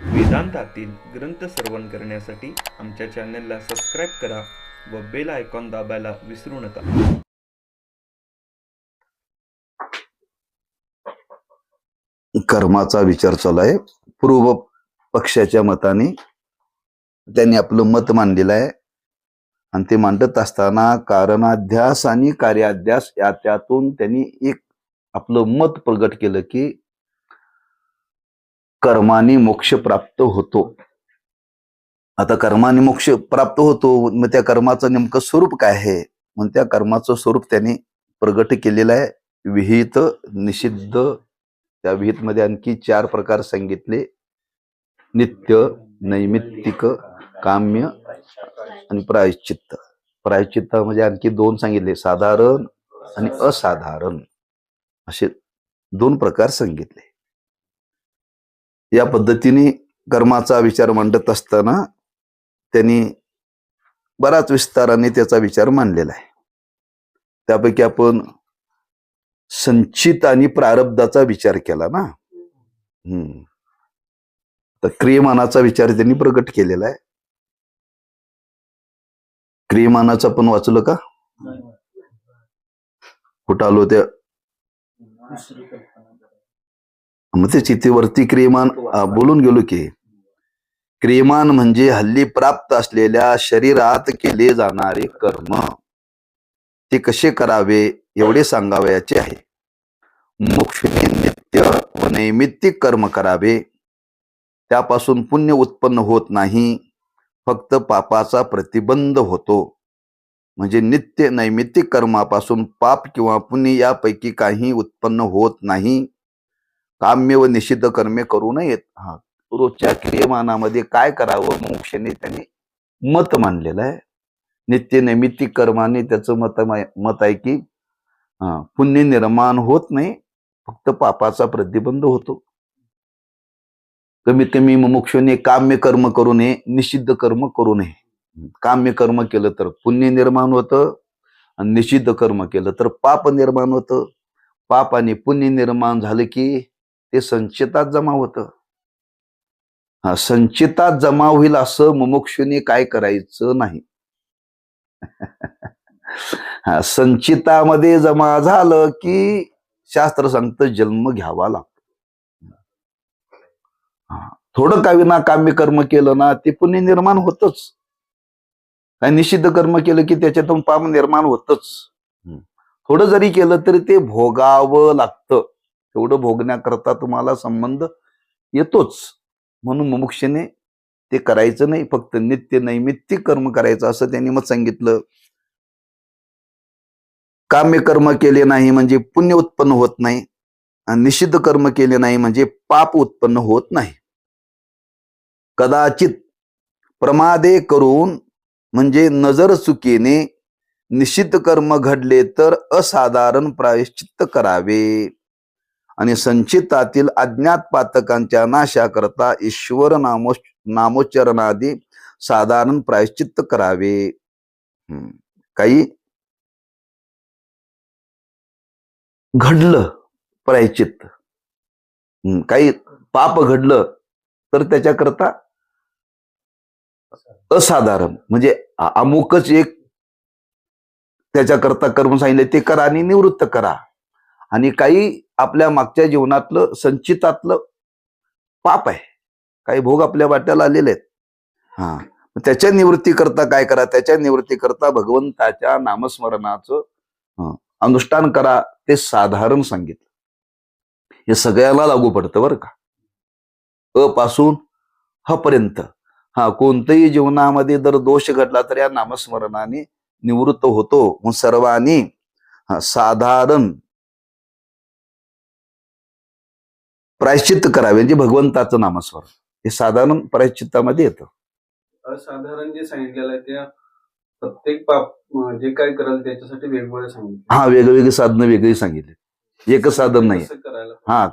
वेदांतातील ग्रंथ श्रवण करण्यासाठी आमच्या चॅनलला सबस्क्राईब करा व बेल आयकॉन दाबायला विसरू नका. कर्माचा विचार चालू आहे. पूर्व पक्षाच्या मताने त्यांनी आपलं मत मांडलेलं आहे आणि ते मांडत असताना कारणाध्यास आणि कार्याध्यास त्यातून त्यांनी एक आपलं मत प्रगट केलं की कर्माने मोक्ष प्राप्त होतो. आता कर्माने मोक्ष प्राप्त होतो, मग त्या कर्माचं नेमकं स्वरूप काय आहे? मग त्या कर्माचं स्वरूप त्यांनी प्रगट केलेलं आहे. विहित, निषिद्ध. त्या विहित मध्ये आणखी 4 प्रकार सांगितले: नित्य, नैमित्तिक, काम्य आणि प्रायश्चित्त. प्रायश्चित्त म्हणजे आणखी 2 सांगितले: साधारण आणि असाधारण, असे 2 प्रकार सांगितले. या पद्धतीने कर्माचा विचार मांडत असताना त्यांनी बराच विस्ताराने त्याचा विचार मांडलेला आहे. त्यापैकी आपण संचित आणि प्रारब्धाचा विचार केला ना. तर क्रियमानाचा विचार त्यांनी प्रगट केलेला आहे. क्रियमानाचं आपण वाचलं का? कुठं आलो त्या? मग ते चित्तेवरती क्रियमान बोलून गेलो की क्रियमान म्हणजे हल्ली प्राप्त असलेल्या शरीरात केले जाणारे कर्म. ते कसे करावे एवढे सांगावयाचे आहे. मोक्षणे नित्य व नैमित्तिक कर्म करावे. त्यापासून पुण्य उत्पन्न होत नाही, फक्त पापाचा प्रतिबंध होतो. म्हणजे नित्य नैमित्तिक कर्मापासून पाप किंवा पुण्य यापैकी काही उत्पन्न होत नाही. काम्य व निषिद्ध कर्मे करू नयेत. रोजच्या क्रियमानामध्ये काय करावं मोक्षाने त्यांनी मत मांडलेलं आहे. नित्य नैमित्तिक कर्माने त्याचं मत आहे की पुण्य निर्माण होत नाही, फक्त पापाचा प्रतिबंध होतो. कमीत कमी मोक्षाने काम्य कर्म करू नये, निषिद्ध कर्म करू नये. काम्य कर्म केलं तर पुण्य निर्माण होतं आणि निषिद्ध कर्म केलं तर पाप निर्माण होतं. पाप आणि पुण्य निर्माण झालं की ते संचितात जमा होतं. संचितात जमा होईल असं मुमुक्षुने काय करायचं नाही. संचितामध्ये जमा झालं की शास्त्र सांगतं जन्म घ्यावा लागतो. थोडं का विना काम्य कर्म केलं ना ते पुण्य निर्माण होतच. काय निषिद्ध कर्म केलं की त्याच्यातून पाप निर्माण होतच. थोडं जरी केलं तरी ते भोगावं लागतं. तेवढं भोगण्याकरता तुम्हाला संबंध येतोच. म्हणून मुमुक्षेने ते करायचं नाही, फक्त नित्य नैमित्तिक कर्म करायचं असं त्यांनी मत सांगितलं. काम्य कर्म केले नाही म्हणजे पुण्य उत्पन्न होत नाही, आणि निषिद्ध कर्म केले नाही म्हणजे पाप उत्पन्न होत नाही. कदाचित प्रमादे करून म्हणजे नजर चुकीने निषिद्ध कर्म घडले तर असाधारण प्रायश्चित्त करावे आणि संचितातील अज्ञात पातकांच्या नाशाकरता ईश्वर नामोच्चारणादी साधारण प्रायश्चित्त करावे. काही घडलं प्रायश्चित्त, काही पाप घडलं तर त्याच्याकरता असाधारण म्हणजे अमुकच एक त्याच्याकरता कर्म सांगितले ते करा आणि निवृत्त करा. आणि काही आपल्या मागच्या जीवनातलं संचितातलं पाप आहे, काही भोग आपल्या वाट्याला आलेले आहेत. त्याच्या निवृत्ती करता काय करा? त्याच्या निवृत्ती करता भगवंताच्या नामस्मरणाचं अनुष्ठान करा. ते साधारण सांगितलं. हे सगळ्याला लागू पडतं बरं का, अ पासून ह पर्यंत. कोणतंही जीवनामध्ये जर दोष घडला तर या नामस्मरणाने निवृत्त होतो. मग सर्वांनी साधारण प्रायश्चित्त करावे. म्हणजे भगवंताचं नामस्मरण हे साधारण प्रायश्चित्तामध्ये येतं. असाधारण जे सांगितलेलं आहे त्या प्रत्येक पाप जे काय कराल त्याच्यासाठी वेगवेगळे सांगितले. वेगवेगळी साधनं वेगळी सांगितली, एकच साधन नाही.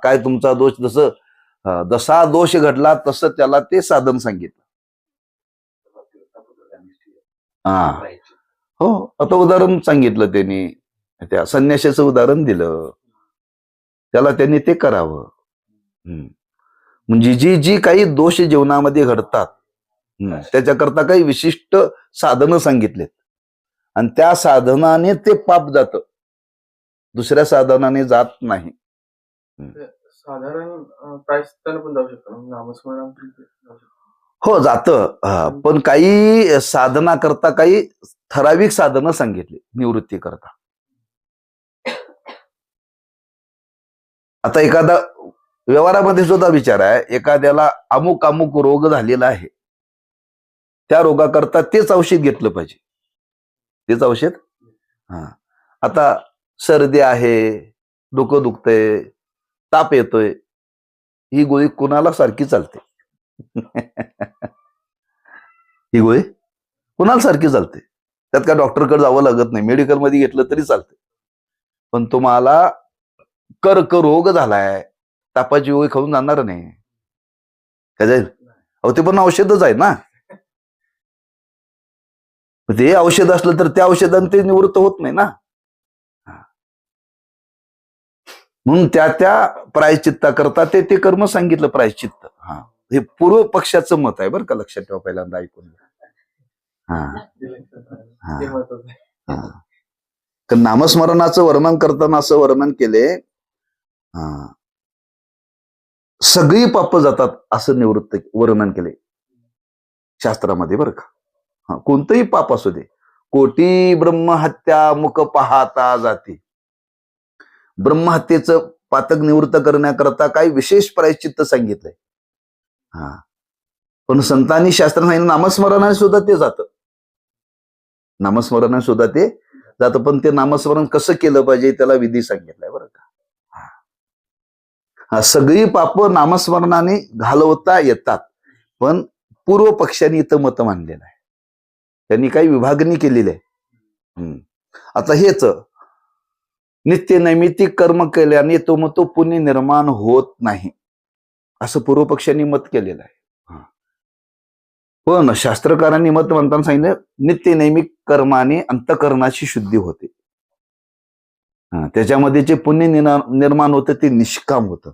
काय तुमचा दोष जसा दोष घडला तसं त्याला ते साधन सांगितलं. हो, आता उदाहरण सांगितलं त्यांनी, त्या संन्याशाचं उदाहरण दिलं. त्याला त्यांनी ते करावं. म्हणजे जी जी काही दोष जीवनामध्ये घडतात त्याच्याकरता काही विशिष्ट साधनं सांगितलेत आणि त्या साधनाने ते पाप जातं, दुसऱ्या साधनाने जात नाही. साधारण प्रायश्चित्ताने पण जाऊ शकतो ना, नामस्मरणातून जाऊ शकतो. हो जातं, पण काही साधना करता काही ठराविक साधनं सांगितली निवृत्ती करता. आता एखादा व्यवहारामध्ये सुद्धा विचार आहे, एखाद्याला अमुक अमुक रोग झालेला आहे, त्या रोगाकरता तेच औषध घेतलं पाहिजे, तेच औषध. आता सर्दी आहे, डोकं दुखतंय, ताप येतोय, ही गोळी कुणाला सारखी चालते? ही गोळी कुणाला सारखी चालते? त्यात काय डॉक्टरकडे जावं लागत नाही, मेडिकल मध्ये घेतलं तरी चालते. पण तुम्हाला कर्करोग झालाय, तापाची गोळी खाऊन जाणार नाही काय जाईल? अहो ते पण औषधच आहे ना. ते औषध असलं तर त्या औषधाने ते निवृत्त होत नाही ना. म्हणून त्या त्या प्रायश्चित्ता करता ते कर्म सांगितलं प्रायश्चित्त. हे पूर्व पक्षाचं मत आहे बरं का, लक्षात ठेवा, पहिल्यांदा ऐकून घ्या. तर नामस्मरणाचं वर्णन करताना असं वर्णन केले, सगळी पाप जातात असं निवृत्त वर्णन केले शास्त्रामध्ये बरं का. कोणतंही पाप असू दे, कोटी ब्रह्महत्या मुख पाहता जाते. ब्रह्महत्येचं पातक निवृत्त करण्याकरता काही विशेष प्रायश्चित्त सांगितलंय. पण संतांनी शास्त्राने सांगितलं नामस्मरणाने सुद्धा ते जातं, नामस्मरणाने सुद्धा ते जातं. पण ते नामस्मरण कसं केलं पाहिजे त्याला विधी सांगितलाय बरं का. सगळी पाप नामस्मरणाने घालवता येतात, पण पूर्व पक्षाने इथं मत मांडलेलं आहे, त्यांनी काही विभागणी केलेली आहे. आता हेच नित्य नैमित्तिक कर्म केल्याने तो पुण्य निर्माण होत नाही असं पूर्व पक्षांनी मत केलेलं आहे. पण शास्त्रकारांनी मत म्हणताना सांगितलं नित्य नैमिक कर्माने अंतःकरणाची शुद्धी होते, त्याच्यामध्ये जे पुण्य निर्माण होतं ते निष्काम होतं.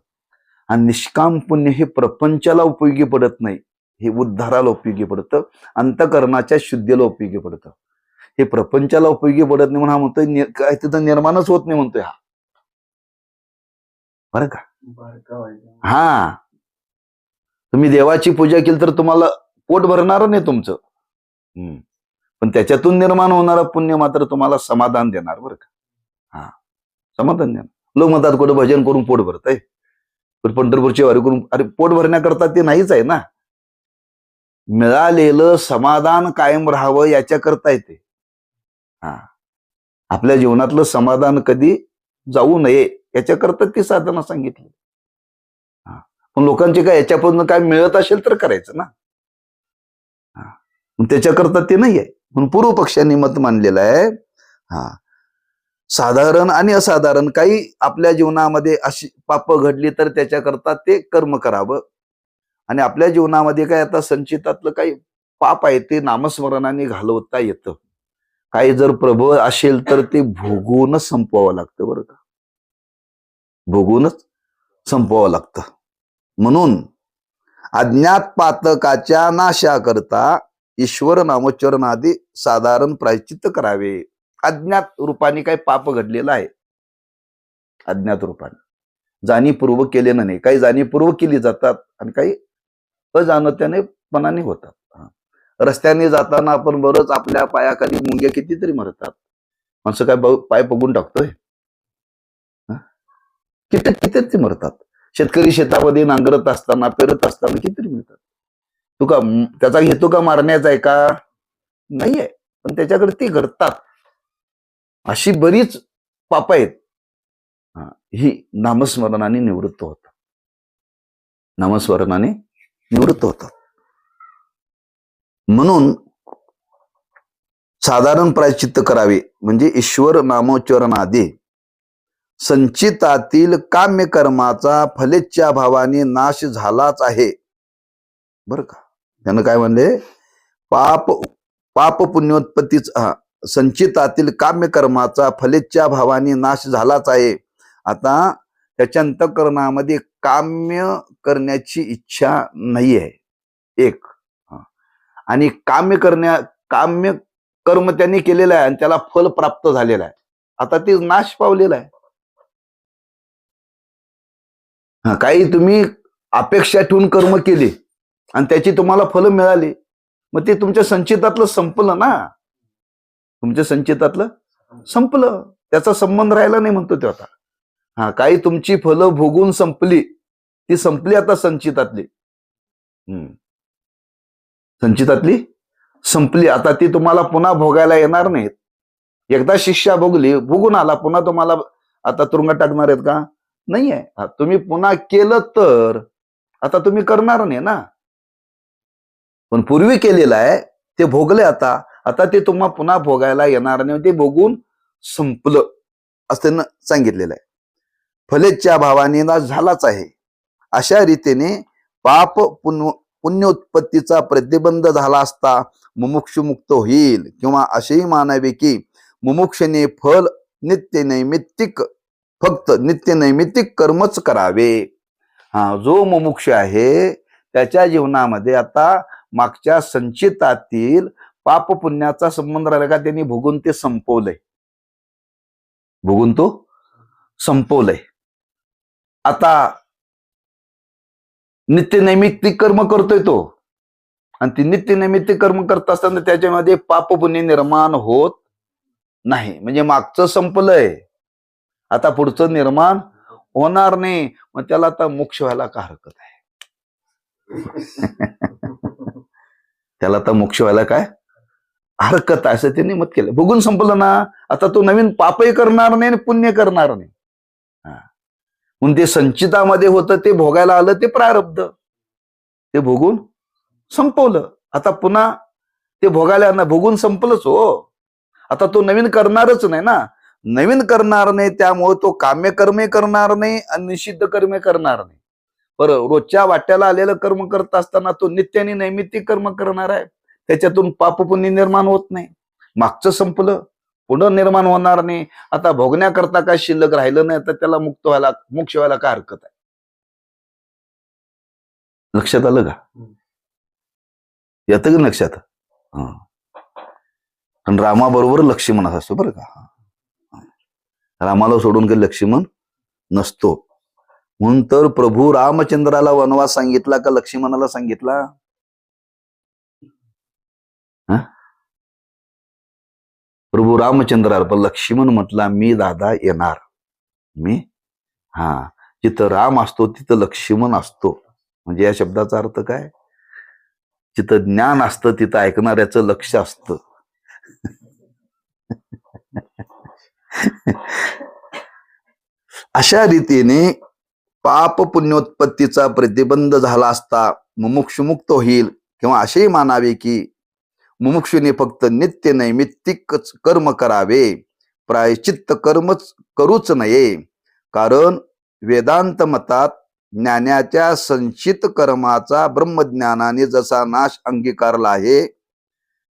आणि निष्काम पुण्य हे प्रपंचाला उपयोगी पडत नाही, हे उद्धाराला उपयोगी पडतं, अंतःकरणाच्या शुद्धीला उपयोगी पडतं. हे प्रपंचाला उपयोगी पडत नाही म्हणून हा म्हणतोय काय तिथं निर्माणच होत नाही म्हणतोय हा, बरं का. तुम्ही देवाची पूजा केली तर तुम्हाला पोट भरणार नाही तुमचं, पण त्याच्यातून निर्माण होणारं पुण्य मात्र तुम्हाला समाधान देणार बरं का. समाधान देणार. लोक म्हणतात कुठं भजन करून पोट भरतंय, पण पंढरपूरची वारी करून, अरे पोट भरण्याकरता ते नाहीच आहे ना. मिळालेलं समाधान कायम राहावं याच्याकरता येते. आपल्या जीवनातलं समाधान कधी जाऊ नये याच्याकरता ती साधना सांगितली. पण लोकांचे काय याच्यापासून काय मिळत असेल तर करायचं ना, त्याच्याकरता ते नाही आहे. म्हणून पूर्व पक्षांनी मत मानलेलं आहे. साधारण आणि असाधारण काही आपल्या जीवनामध्ये अशी पाप घडली तर त्याच्याकरता ते कर्म करावं. आणि आपल्या जीवनामध्ये काय आता संचितातलं काही पाप आहे ते नामस्मरणाने घालवता येतं. काही जर प्रबळ असेल तर ते भोगूनच संपवावं लागतं बरं का, भोगूनच संपवावं लागतं. म्हणून अज्ञात पातकाच्या नाशाकरता ईश्वर नामोच्चारणाआधी साधारण प्रायश्चित्त करावे. अज्ञात रूपाने काही पाप घडलेलं आहे, अज्ञात रूपाने जाणीवपूर्वक केलेलं नाही. काही जाणीवपूर्वक केली जातात आणि काही अजाणत्याने पणाने होतात. रस्त्याने जाताना आपण बरंच आपल्या पायाखाली मुंग्या कितीतरी मरतात, माणसं काय पाय पगून टाकतोय, किती मरतात. शेतकरी शेतामध्ये नांगरत असताना पेरत असताना कितीतरी मरतात. तू का त्याचा हेतू का मारण्याचा आहे का? नाहीये, पण त्याच्याकडे ती घडतात. अशी बरीच पाप आहेत, ही नामस्मरणाने निवृत्त होतात, नामस्मरणाने निवृत्त होतात. म्हणून साधारण प्रायश्चित्त करावे, म्हणजे ईश्वर नामोच्चारणाआधी संचितातील काम्य कर्माचा फलेच्छा भावाने नाश झालाच आहे बरं का. त्यानं काय म्हणले, पाप पुण्योत्पत्तीच संचितातील काम्य कर्माचा फलेच्छा भावाने नाश झालाच आहे. आता त्याच्या अंतःकरणामध्ये काम्य करण्याची इच्छा नाहीये एक. आणि काम्य कर्म त्यांनी केलेलं आहे आणि त्याला फल प्राप्त झालेलं आहे. आता ते नाश पावलेला आहे. काही तुम्ही अपेक्षा ठेवून कर्म केले आणि त्याची तुम्हाला फल मिळाली, मग ते तुमच्या संचितातलं संपलं ना. तुमच्या संचितातलं संपलं, त्याचा संबंध राहिला नाही म्हणतो ते आता. काही तुमची फलं भोगून संपली, ती संपली आता संचितातली. संचितातली संपली, आता ती तुम्हाला पुन्हा भोगायला येणार नाहीत. एकदा शिक्षा भोगून आला, पुन्हा तुम्हाला आता तुरुंगात टाकणार आहेत का? नाहीये. तुम्ही पुन्हा केलं तर आता तुम्ही करणार नाही ना. पण पूर्वी केलेलं आहे ते भोगले, आता ते तुम्हाला पुन्हा भोगायला येणार नाही, ते भोगून संपलं असं त्यांना सांगितलेलं आहे. फलेच्या भावाने नाश झालाच आहे. अशा रीतीने पाप पुण्य उत्पत्तीचा प्रतिबंध झाला असता मुमुक्षु मुक्त होईल, किंवा असेही मानावे की मुमुक्षने फल फक्त नित्य नैमित्तिक कर्मच करावे. जो मुमुक्ष आहे त्याच्या जीवनामध्ये आता मागच्या संचितातील पाप पुण्याचा संबंध राहिला का? त्यांनी भोगून ते संपवलंय, भोगून तो संपवलंय. आता नित्य नैमित्तिक कर्म करतोय तो, आणि ती नित्य नैमित्तिक कर्म करत असताना त्याच्यामध्ये पाप पुण्य निर्माण होत नाही. म्हणजे मागचं संपलंय, आता पुढचं निर्माण होणार नाही. मग त्याला आता मोक्ष व्हायला का हरकत आहे? त्याला आता मोक्ष व्हायला काय हरकत आहे, असं त्यांनी मत केलं. भोगून संपलं ना, आता तो नवीन पापही करणार नाही आणि पुण्य करणार नाही. म्हणून ते संचितामध्ये होतं ते भोगायला आलं, ते प्रारब्ध ते भोगून संपवलं. आता पुन्हा ते भोगायला भोगून संपलंच हो. आता तो नवीन करणारच नाही ना, नवीन करणार नाही. त्यामुळे तो काम्यकर्मे करणार नाही आणि निषिद्ध कर्मे करणार नाही. बरं, रोजच्या वाट्याला आलेलं कर्म करत असताना तो नित्य आणि नैमित्तिक कर्म करणार आहे. त्याच्यातून पाप पुण्य निर्माण होत नाही. मागचं संपलं, पुढं निर्माण होणार नाही. आता भोगण्याकरता काय शिल्लक राहिलं नाही, तर त्याला मोक्ष व्हायला काय हरकत आहे? लक्षात आलं का? येतं का लक्षात? पण रामाबरोबर लक्ष्मण असतो बरं का. रामाला सोडून काही लक्ष्मण नसतो. म्हणून तर प्रभू रामचंद्राला वनवास सांगितला का लक्ष्मणाला सांगितला? प्रभू रामचंद्राला, पण लक्ष्मण म्हटला मी दादा येणार. जिथं राम असतो तिथं लक्ष्मण असतो. म्हणजे या शब्दाचा अर्थ काय? जिथं ज्ञान असतं तिथं ऐकणाऱ्याचं लक्ष असतं. अशा रीतीने पाप पुण्योत्पत्तीचा प्रतिबंध झाला असता मुमुक्षुमुक्त होईल, किंवा असेही मानावे की मुमुक्षुने फक्त नित्य नैमित्तिक कर्म करावे, प्रायश्चित्त कर्मच करूच नये. कारण वेदांत मतात ज्ञानाच्या संचित कर्माचा ब्रह्मज्ञानाने जसा नाश अंगीकारला आहे,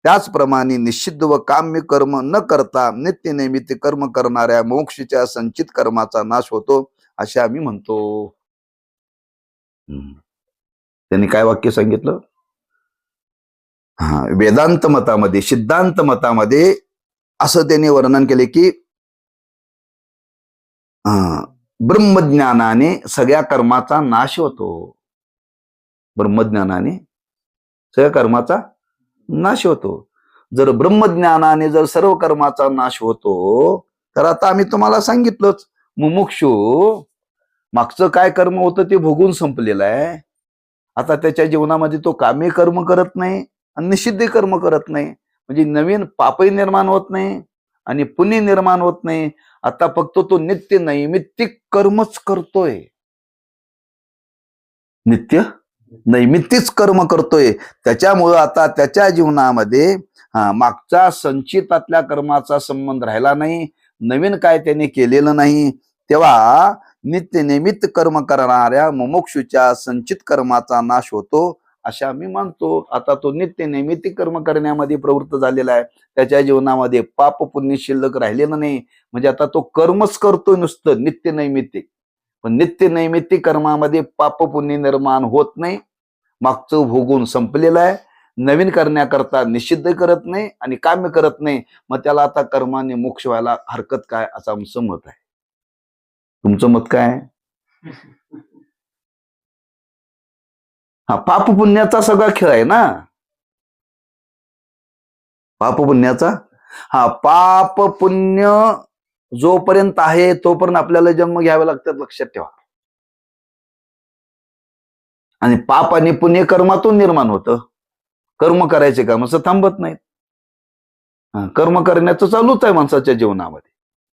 त्याचप्रमाणे निषिद्ध व काम्य कर्म न करता नित्य नैमित्तिक कर्म करणाऱ्या मोक्षच्या संचित कर्माचा नाश होतो, असे आम्ही म्हणतो. त्यांनी काय वाक्य सांगितलं? वेदांत मतामध्ये, सिद्धांत मतामध्ये असं त्यांनी वर्णन केले की ब्रह्मज्ञानाने सगळ्या कर्माचा नाश होतो. ब्रह्मज्ञानाने सगळ्या कर्माचा नाश होतो. जर ब्रह्मज्ञानाने जर सर्व कर्माचा नाश होतो, तर आता आम्ही तुम्हाला सांगितलंच, मुमुक्षु मागचं काय कर्म होतं ते भोगून संपलेलं आहे. आता त्याच्या जीवनामध्ये तो कामी कर्म करत नाही आणि निषिद्ध कर्म करत नाही. म्हणजे नवीन पापही निर्माण होत नाही आणि पुण्य निर्माण होत नाही. आता फक्त तो नित्य नैमित्तिक कर्मच करतोय. नित्य नैमित्तिक कर्म करतोय. त्याच्यामुळं आता त्याच्या जीवनामध्ये मागच्या संचितातल्या कर्माचा संबंध राहिला नाही, नवीन काय त्याने केलेलं नाही. तेव्हा नित्य नैमित्त कर्म करणाऱ्या मुमुक्षूच्या संचित कर्माचा नाश होतो, असे आम्ही मानतो. आता तो नित्य नैमित्तिक कर्म करण्यामध्ये प्रवृत्त झालेला आहे. त्याच्या जीवनामध्ये पाप पुण्य शिल्लक राहिलेलं नाही. म्हणजे आता तो कर्मच करतोय नुसतं नित्य नैमित्तिक. पण नित्य नैमित्तिक कर्मामध्ये पाप पुण्य निर्माण होत नाही. मागचं भोगून संपलेलं आहे. नवीन करण्याकरता निषिद्ध करत नाही आणि काम्य करत नाही. मग त्याला आता कर्माने मोक्ष व्हायला हरकत काय, असं आमचं मत आहे. तुमचं मत काय आहे? हा, पाप पुण्याचा सगळा खेळ आहे ना. पाप पुण्याचा, हा, पाप पुण्य जोपर्यंत आहे तोपर्यंत आपल्याला जन्म घ्यावे लागतात, लक्षात ठेवा. आणि पाप आणि पुण्य कर्मातून निर्माण होतं. कर्म करायचे का माणसं थांबत नाहीत. कर्म करण्याचं चालूच आहे माणसाच्या जीवनामध्ये,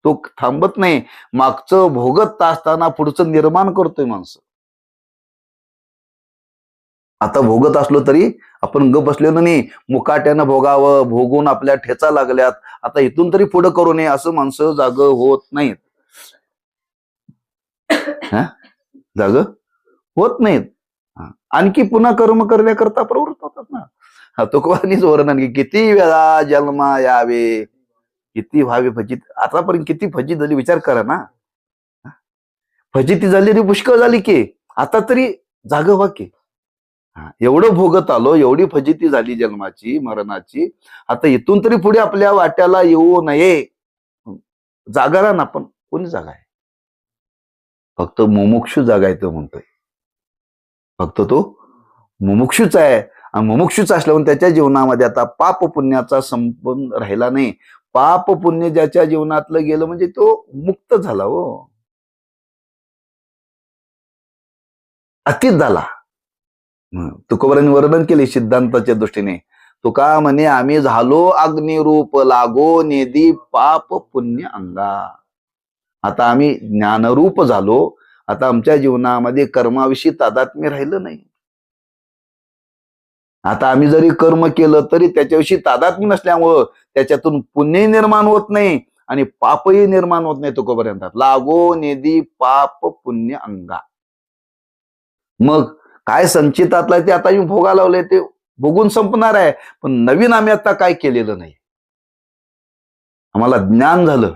तो थांबत नाही. मागचं भोगत असताना पुढचं निर्माण करतोय माणसं. आता भोगत असलो तरी आपण गप बसलेलो नाही. मुकाट्यानं भोगावं, भोगून आपल्या ठेचा लागल्यात, आता इथून तरी पुढे करू नये असं माणसं जाग होत नाहीत. जाग होत नाहीत. आणखी पुन्हा कर्म करण्याकरता प्रवृत्त होतात ना. तुकोबांनीच वर्णन की किती वेळा जन्मा यावे, किती व्हावे फजित. आतापर्यंत किती फजित झाली विचार करा ना. फजिती झाली रे पुष्कळ झाली की, आता तरी जाग व्हा की. एवढं भोगत आलो, एवढी फजिती झाली जन्माची मरणाची, आता इथून तरी पुढे आपल्या वाट्याला येऊ नये. जागा राहा ना. आपण कोणी जागा आहे? फक्त मुमुक्षू जागा आहे तो म्हणतोय. फक्त तो मुमुक्षूच आहे. आणि मुमुक्षूच असल्यावर त्याच्या जीवनामध्ये आता पाप पुण्याचा संबंध राहिला नाही. पाप पुण्य ज्याच्या जीवनातलं गेलं म्हणजे तो मुक्त झाला, हो, अतीत झाला. तुकोबांनी वर्णन केले सिद्धांताच्या दृष्टीने. तुका म्हणे आम्ही झालो अग्निरूप लागो नेदी पाप पुण्य अंगा. आता आम्ही ज्ञानरूप झालो. आता आमच्या जीवनामध्ये कर्माविषयी तादात्म्य राहिलं नाही. आता आम्ही जरी कर्म केलं तरी त्याच्याविषयी तादात्म्य नसल्यामुळं त्याच्यातून पुण्यही निर्माण होत नाही आणि पापही निर्माण होत नाही. तुकोपर्यंत लागो नेदी पाप पुण्य अंगा. मग काय संचितातलं ते आता मी भोगायला लावलंय, ते भोगून संपणार आहे. पण नवीन आम्ही आता काय केलेलं नाही. आम्हाला ज्ञान झालं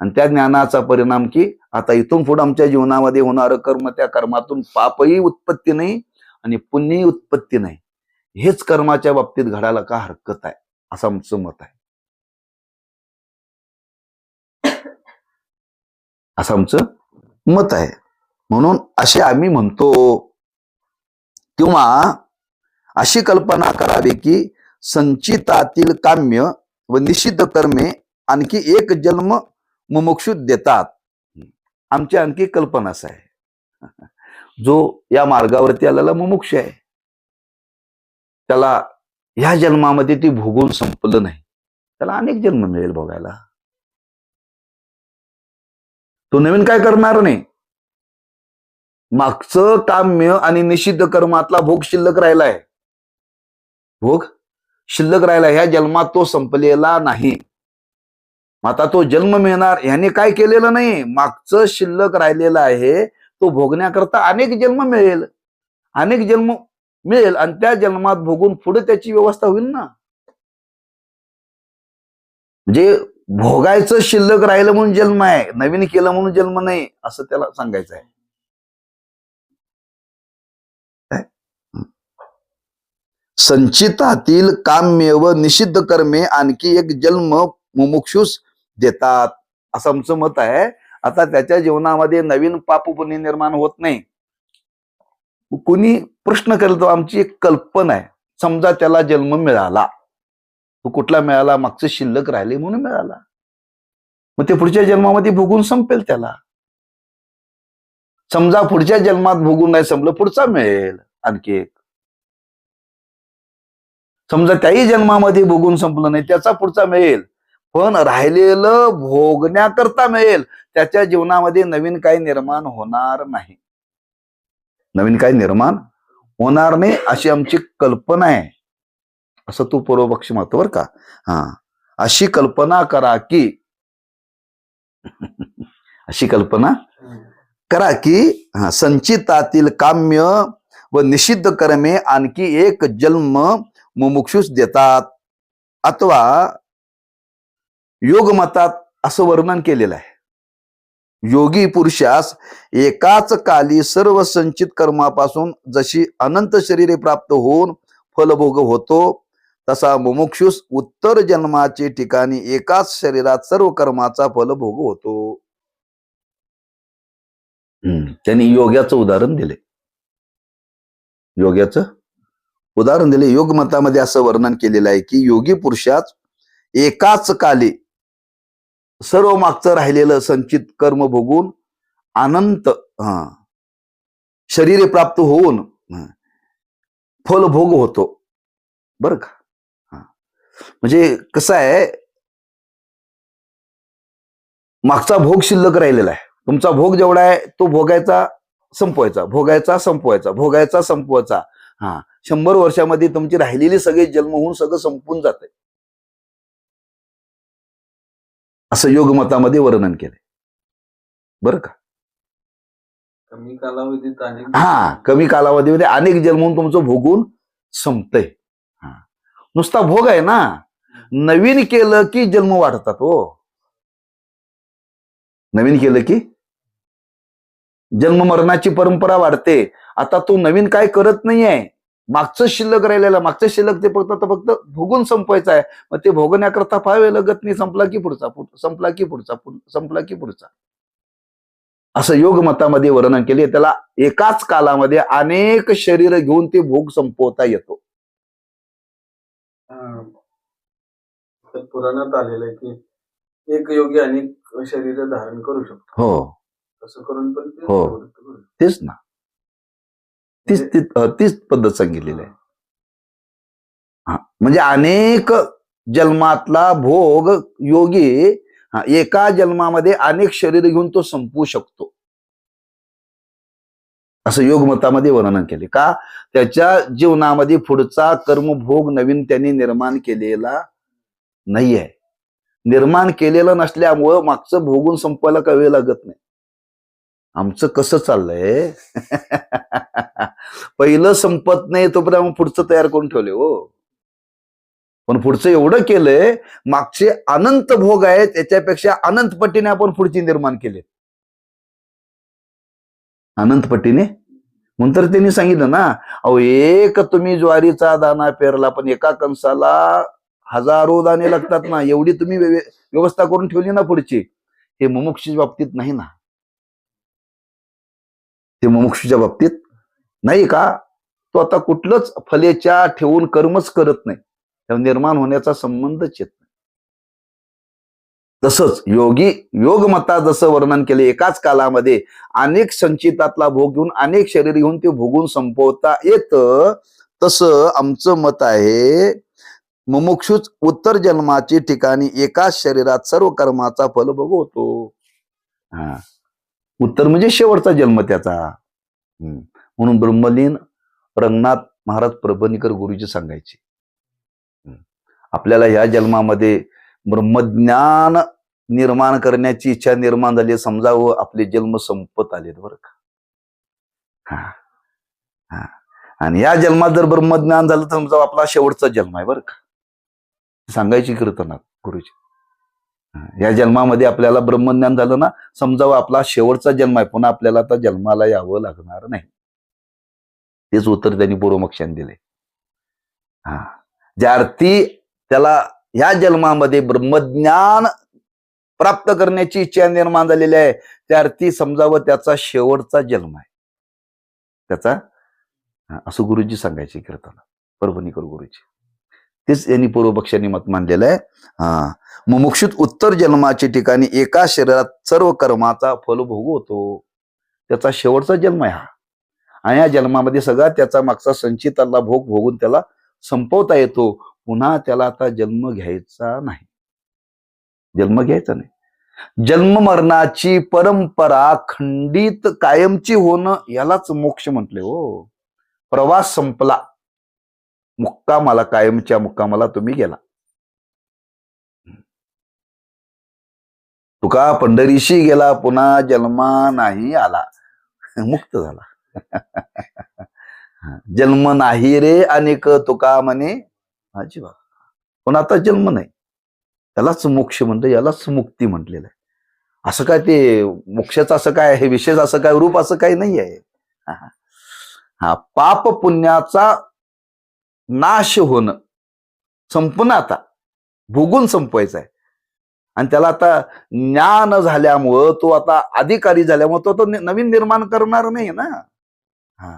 आणि त्या ज्ञानाचा परिणाम की आता इथून पुढे आमच्या जीवनामध्ये होणारं कर्म, त्या कर्मातून पापही उत्पत्ती नाही आणि पुण्यही उत्पत्ती नाही. हेच कर्माच्या बाबतीत घडायला का हरकत आहे, असं आमचं मत आहे. असं आमचं मत आहे. म्हणून असे आम्ही म्हणतो. किंवा अशी कल्पना करावी की संचितातील काम्य व निषिद्ध कर्मे आणखी एक जन्म मुमुक्षु देतात. आमची आणखी कल्पना असा आहे, जो या मार्गावरती आलेला मुमुक्ष आहे त्याला ह्या जन्मामध्ये ती भोगून संपलं नाही, त्याला अनेक जन्म मिळेल भोगायला. तो नवीन काय करणार नाही. मागचं काम्य आणि निषिद्ध कर्मातला भोग शिल्लक राहिलाय. भोग शिल्लक राहिला. ह्या जन्मात तो संपलेला नाही. आता तो जन्म मिळणार, ह्याने काय केलेलं नाही. मागचं शिल्लक राहिलेलं आहे, तो भोगण्याकरता अनेक जन्म मिळेल. अनेक जन्म मिळेल आणि त्या जन्मात भोगून पुढे त्याची व्यवस्था होईल ना. म्हणजे भोगायचं शिल्लक राहिलं म्हणून जन्म आहे, नवीन केलं म्हणून जन्म नाही, असं त्याला सांगायचं आहे. संचितातील काम्य व निषिद्ध कर्मे आणखी एक जन्म मुमुक्षुस देतात, असं आमचं मत आहे. आता त्याच्या जीवनामध्ये नवीन पाप पुण्य निर्माण होत नाही. कुणी प्रश्न करतो, आमची एक कल्पना आहे. समजा त्याला जन्म मिळाला, तो कुठला मिळाला, मागचं शिल्लक राहिले म्हणून मिळाला, मग ते पुढच्या जन्मामध्ये भोगून संपेल त्याला. समजा पुढच्या जन्मात भोगून नाही संपलं, पुढचा मिळेल आणखी एक. समजा त्याही जन्मामध्ये भोगून संपलं नाही, त्याचा पुढचा मिळेल. पण राहिलेलं भोगण्याकरता मिळेल. त्याच्या जीवनामध्ये नवीन काही निर्माण होणार नाही. नवीन काही निर्माण होणार नाही अशी आमची कल्पना आहे, असं तू पूर्वपक्ष म्हणतो बरं का. अशी कल्पना करा की अशी कल्पना करा की संचितातील काम्य व निषिद्ध कर्मे आणखी एक जन्म मुमुक्षुस देतात. अथवा योगमतात असं वर्णन केलेलं आहे. योगी पुरुषास एकाच काली सर्व संचित कर्मापासून जशी अनंत शरीरे प्राप्त होऊन फलभोग होतो, तसा मुमुक्षुस उत्तर जन्माचे ठिकाणी एकाच शरीरात सर्व कर्माचा फलभोग होतो. त्यांनी योग्याचं उदाहरण दिले. योग्याचं उदाहरण दिले. योग मतामध्ये असं वर्णन केलेलं आहे की योगी पुरुषात एकाच काली सर्व मागचं राहिलेलं संचित कर्म भोगून अनंत शरीरे प्राप्त होऊन फलभोग होतो. बर का? म्हणजे कसं आहे, मागचा भोग शिल्लक राहिलेला आहे. तुमचा भोग जेवढा आहे तो भोगायचा संपवायचा, भोगायचा संपवायचा, भोगायचा संपवायचा. 100 वर्षामध्ये तुमची राहिलेली सगळे जन्म होऊन सगळं संपून जाते, असं योग मतामध्ये वर्णन केलंय. बरं का? कमी कालावधीत कमी कालावधीमध्ये अनेक जन्म होऊन तुमचं भोगून संपतंय. नुसता भोग आहे ना, नवीन केलं की जन्म वाढतात. हो, नवीन केलं की जन्म मरणाची परंपरा वाढते. आता तो नवीन काय करत नाहीये, मागचं शिल्लक राहिलेलं, मागचं शिल्लक ते फक्त भोगून संपवायचं आहे. मग ते भोगण्याकरता फार वेळ लागत नाही. संपला की पुढचा, संपला की पुढचा, संपला की पुढचा, असं योग मतामध्ये वर्णन केले. त्याला एकाच कालामध्ये अनेक शरीर घेऊन ते भोग संपवता येतो. पुराणात आलेलं आहे की एक योगी अनेक शरीर धारण करू शकतो. हो, असं करून पण हो, तेच ना, तीच पद्धत सांगितलेली आहे. म्हणजे अनेक जन्मातला भोग योगी एका जन्मामध्ये अनेक शरीर घेऊन तो संपवू शकतो, असं योग मतामध्ये वर्णन केले. का? त्याच्या जीवनामध्ये पुढचा कर्मभोग नवीन त्यांनी निर्माण केलेला नाहीये. निर्माण केलेलं नसल्यामुळं मागचं भोगून संपवायला काही वेळ लागत नाही. आमचं कसं चाललंय, पहिलं संपत नाही तोपर्यंत पुढचं तयार करून ठेवले. हो, पण पुढचं एवढं केलंय, मागचे अनंत भोग आहेत त्याच्यापेक्षा अनंत पटीने आपण पुढची निर्माण केले, अनंत पटीने. म्हणून तर त्यांनी सांगितलं ना, अहो एक तुम्ही ज्वारीचा दाना पेरला पण एका कणसाला हजारो दाणे लागतात ना, एवढी तुम्ही व्यवस्था करून ठेवली ना पुढची. हे मुमुक्षूच्या बाबतीत नाही ना, ते मुमुक्षूच्या बाबतीत नाही. का? तो आता कुठलंच फलेच्या ठेवून कर्मच करत नाही, निर्माण होण्याचा संबंधच येत नाही. तसंच योग मतात जसं वर्णन केले, एकाच कालामध्ये अनेक संचितातला भोग घेऊन अनेक शरीर घेऊन ते भोगून संपवता येतं. तसं आमचं मत आहे, मुमुक्षुच उत्तर जन्माची ठिकाणी एकाच शरीरात सर्व कर्माचा फलभोग होतो. उत्तर म्हणजे शेवटचा जन्म त्याचा. म्हणून ब्रह्मलीन रंगनाथ महाराज प्रभणीकर गुरुजी सांगायचे, आपल्याला या जन्मामध्ये ब्रह्मज्ञान निर्माण करण्याची इच्छा निर्माण झाली, समजावं आपले जन्म संपत आलेत. बरं का? आणि या जन्मात जर ब्रह्मज्ञान झालं तर समजा आपला शेवटचा जन्म आहे. बरं का? सांगायची कीर्तनात गुरुजी, या जन्मामध्ये आपल्याला ब्रह्मज्ञान झालं ना, समजावं आपला शेवटचा जन्म आहे, पुन्हा आपल्याला आता जन्माला यावं लागणार नाही. तेच उत्तर त्यांनी पूर्वमक्षाने दिले. ज्या अर्थी त्याला या जन्मामध्ये ब्रह्मज्ञान प्राप्त करण्याची इच्छा निर्माण झालेली आहे, त्या अर्थी समजावं त्याचा शेवटचा जन्म आहे त्याचा, असं गुरुजी सांगायचे कीर्तनात, परभणीकर गुरुजी. तेच यांनी पूर्वपक्षांनी मत मांडलेलं आहे. मुमुक्षुत उत्तर जन्माच्या ठिकाणी एका शरीरात सर्व कर्माचा फलभोग होतो, त्याचा शेवटचा जन्म आहे हा. आणि या जन्मामध्ये सगळा त्याचा मागचा संचितातला भोग भोगून त्याला संपवता येतो. पुन्हा त्याला आता जन्म घ्यायचा नाही, जन्म घ्यायचा नाही. जन्म मरणाची परंपरा खंडित कायमची होणं यालाच मोक्ष म्हटले. हो, प्रवास संपला, मुक्कामाला, कायमच्या मुक्कामाला तुम्ही गेला. तुका पंढरीशी गेला, पुन्हा जन्मा नाही आला, मुक्त झाला. जन्म नाही रे अनेक तुका म्हणे अजिबात, पण आता जन्म नाही, यालाच मोक्ष म्हणतो, यालाच मुक्ती म्हटलेलं आहे. असं काय ते मोक्षाचं असं काय हे विशेष असं काय रूप असं काही नाही आहे. हा पाप पुण्याचा नाश होणं, संपणं, आता भोगून संपवायचा आहे. आणि त्याला आता ज्ञान झाल्यामुळं तो आता अधिकारी झाल्यामुळं तो नवीन निर्माण करणार नाही ना. हा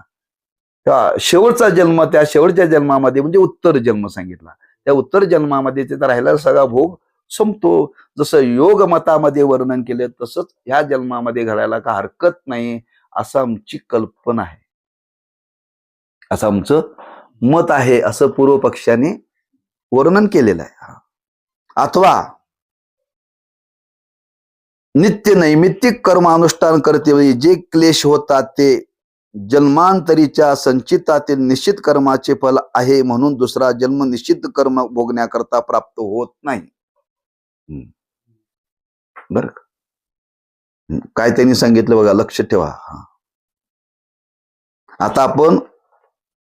शेवटचा जन्म, त्या शेवटच्या जन्मामध्ये म्हणजे उत्तर जन्म सांगितला, त्या उत्तर जन्मामध्ये तिथं राहिला सगळा भोग संपतो. जसं योग मतामध्ये वर्णन केले तसंच ह्या जन्मामध्ये घडायला का हरकत नाही असं आमची कल्पना आहे, असं आमचं मत आहे, असं पूर्व पक्षाने वर्णन केलेलं आहे. अथवा नित्य नैमित्तिक कर्मानुष्ठान करते जे क्लेश होतात ते जन्मांतरीच्या संचितातील निश्चित कर्माचे फल आहे, म्हणून दुसरा जन्म निश्चित कर्म भोगण्याकरता प्राप्त होत नाही. बर काय त्यांनी सांगितलं बघा, लक्ष ठेवा. आता आपण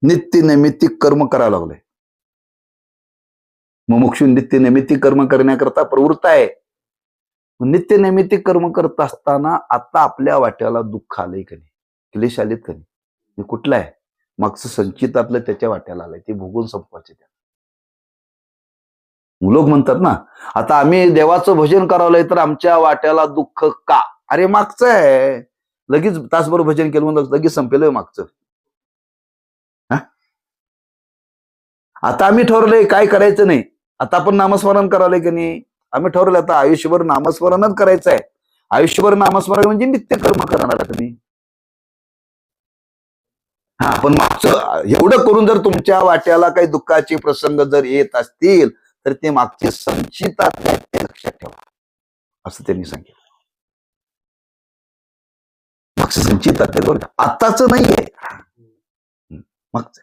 नित्य नैमित्तिक कर्म करायला लागलोय. मुमुक्षू नित्य नैमित्तिक कर्म करण्याकरता प्रवृत्त आहे. नित्य नैमित्तिक कर्म करत असताना आता आपल्या वाट्याला दुःख आलंय का नाही, क्लेश आलेत का नाही, कुठलं आहे मागचं संचितातलं त्याच्या वाट्याला आलंय, ते भोगून संपवायचे. लोक म्हणतात ना, आता आम्ही देवाचं भजन करावलंय तर आमच्या वाट्याला दुःख का? अरे मागचं आहे, लगेच तासभर भजन केलं म्हणून लगेच संपेल मागचं. आता आम्ही ठरवलंय काय करायचं नाही, आता आपण नामस्मरण करावलंय की नाही, आम्ही ठरवलं आता आयुष्यभर नामस्मरणच करायचं आहे. आयुष्यभर नामस्मरण म्हणजे नित्य कर्म करणार तुम्ही. हा पण मागचं एवढं करून जर तुमच्या वाट्याला काही दुःखाचे प्रसंग जर येत असतील तर ते मागचे संचितात ते लक्षात ठेवा, असं त्यांनी सांगितलं. मागचं संचितात बरं, आताच नाहीये, मागचं.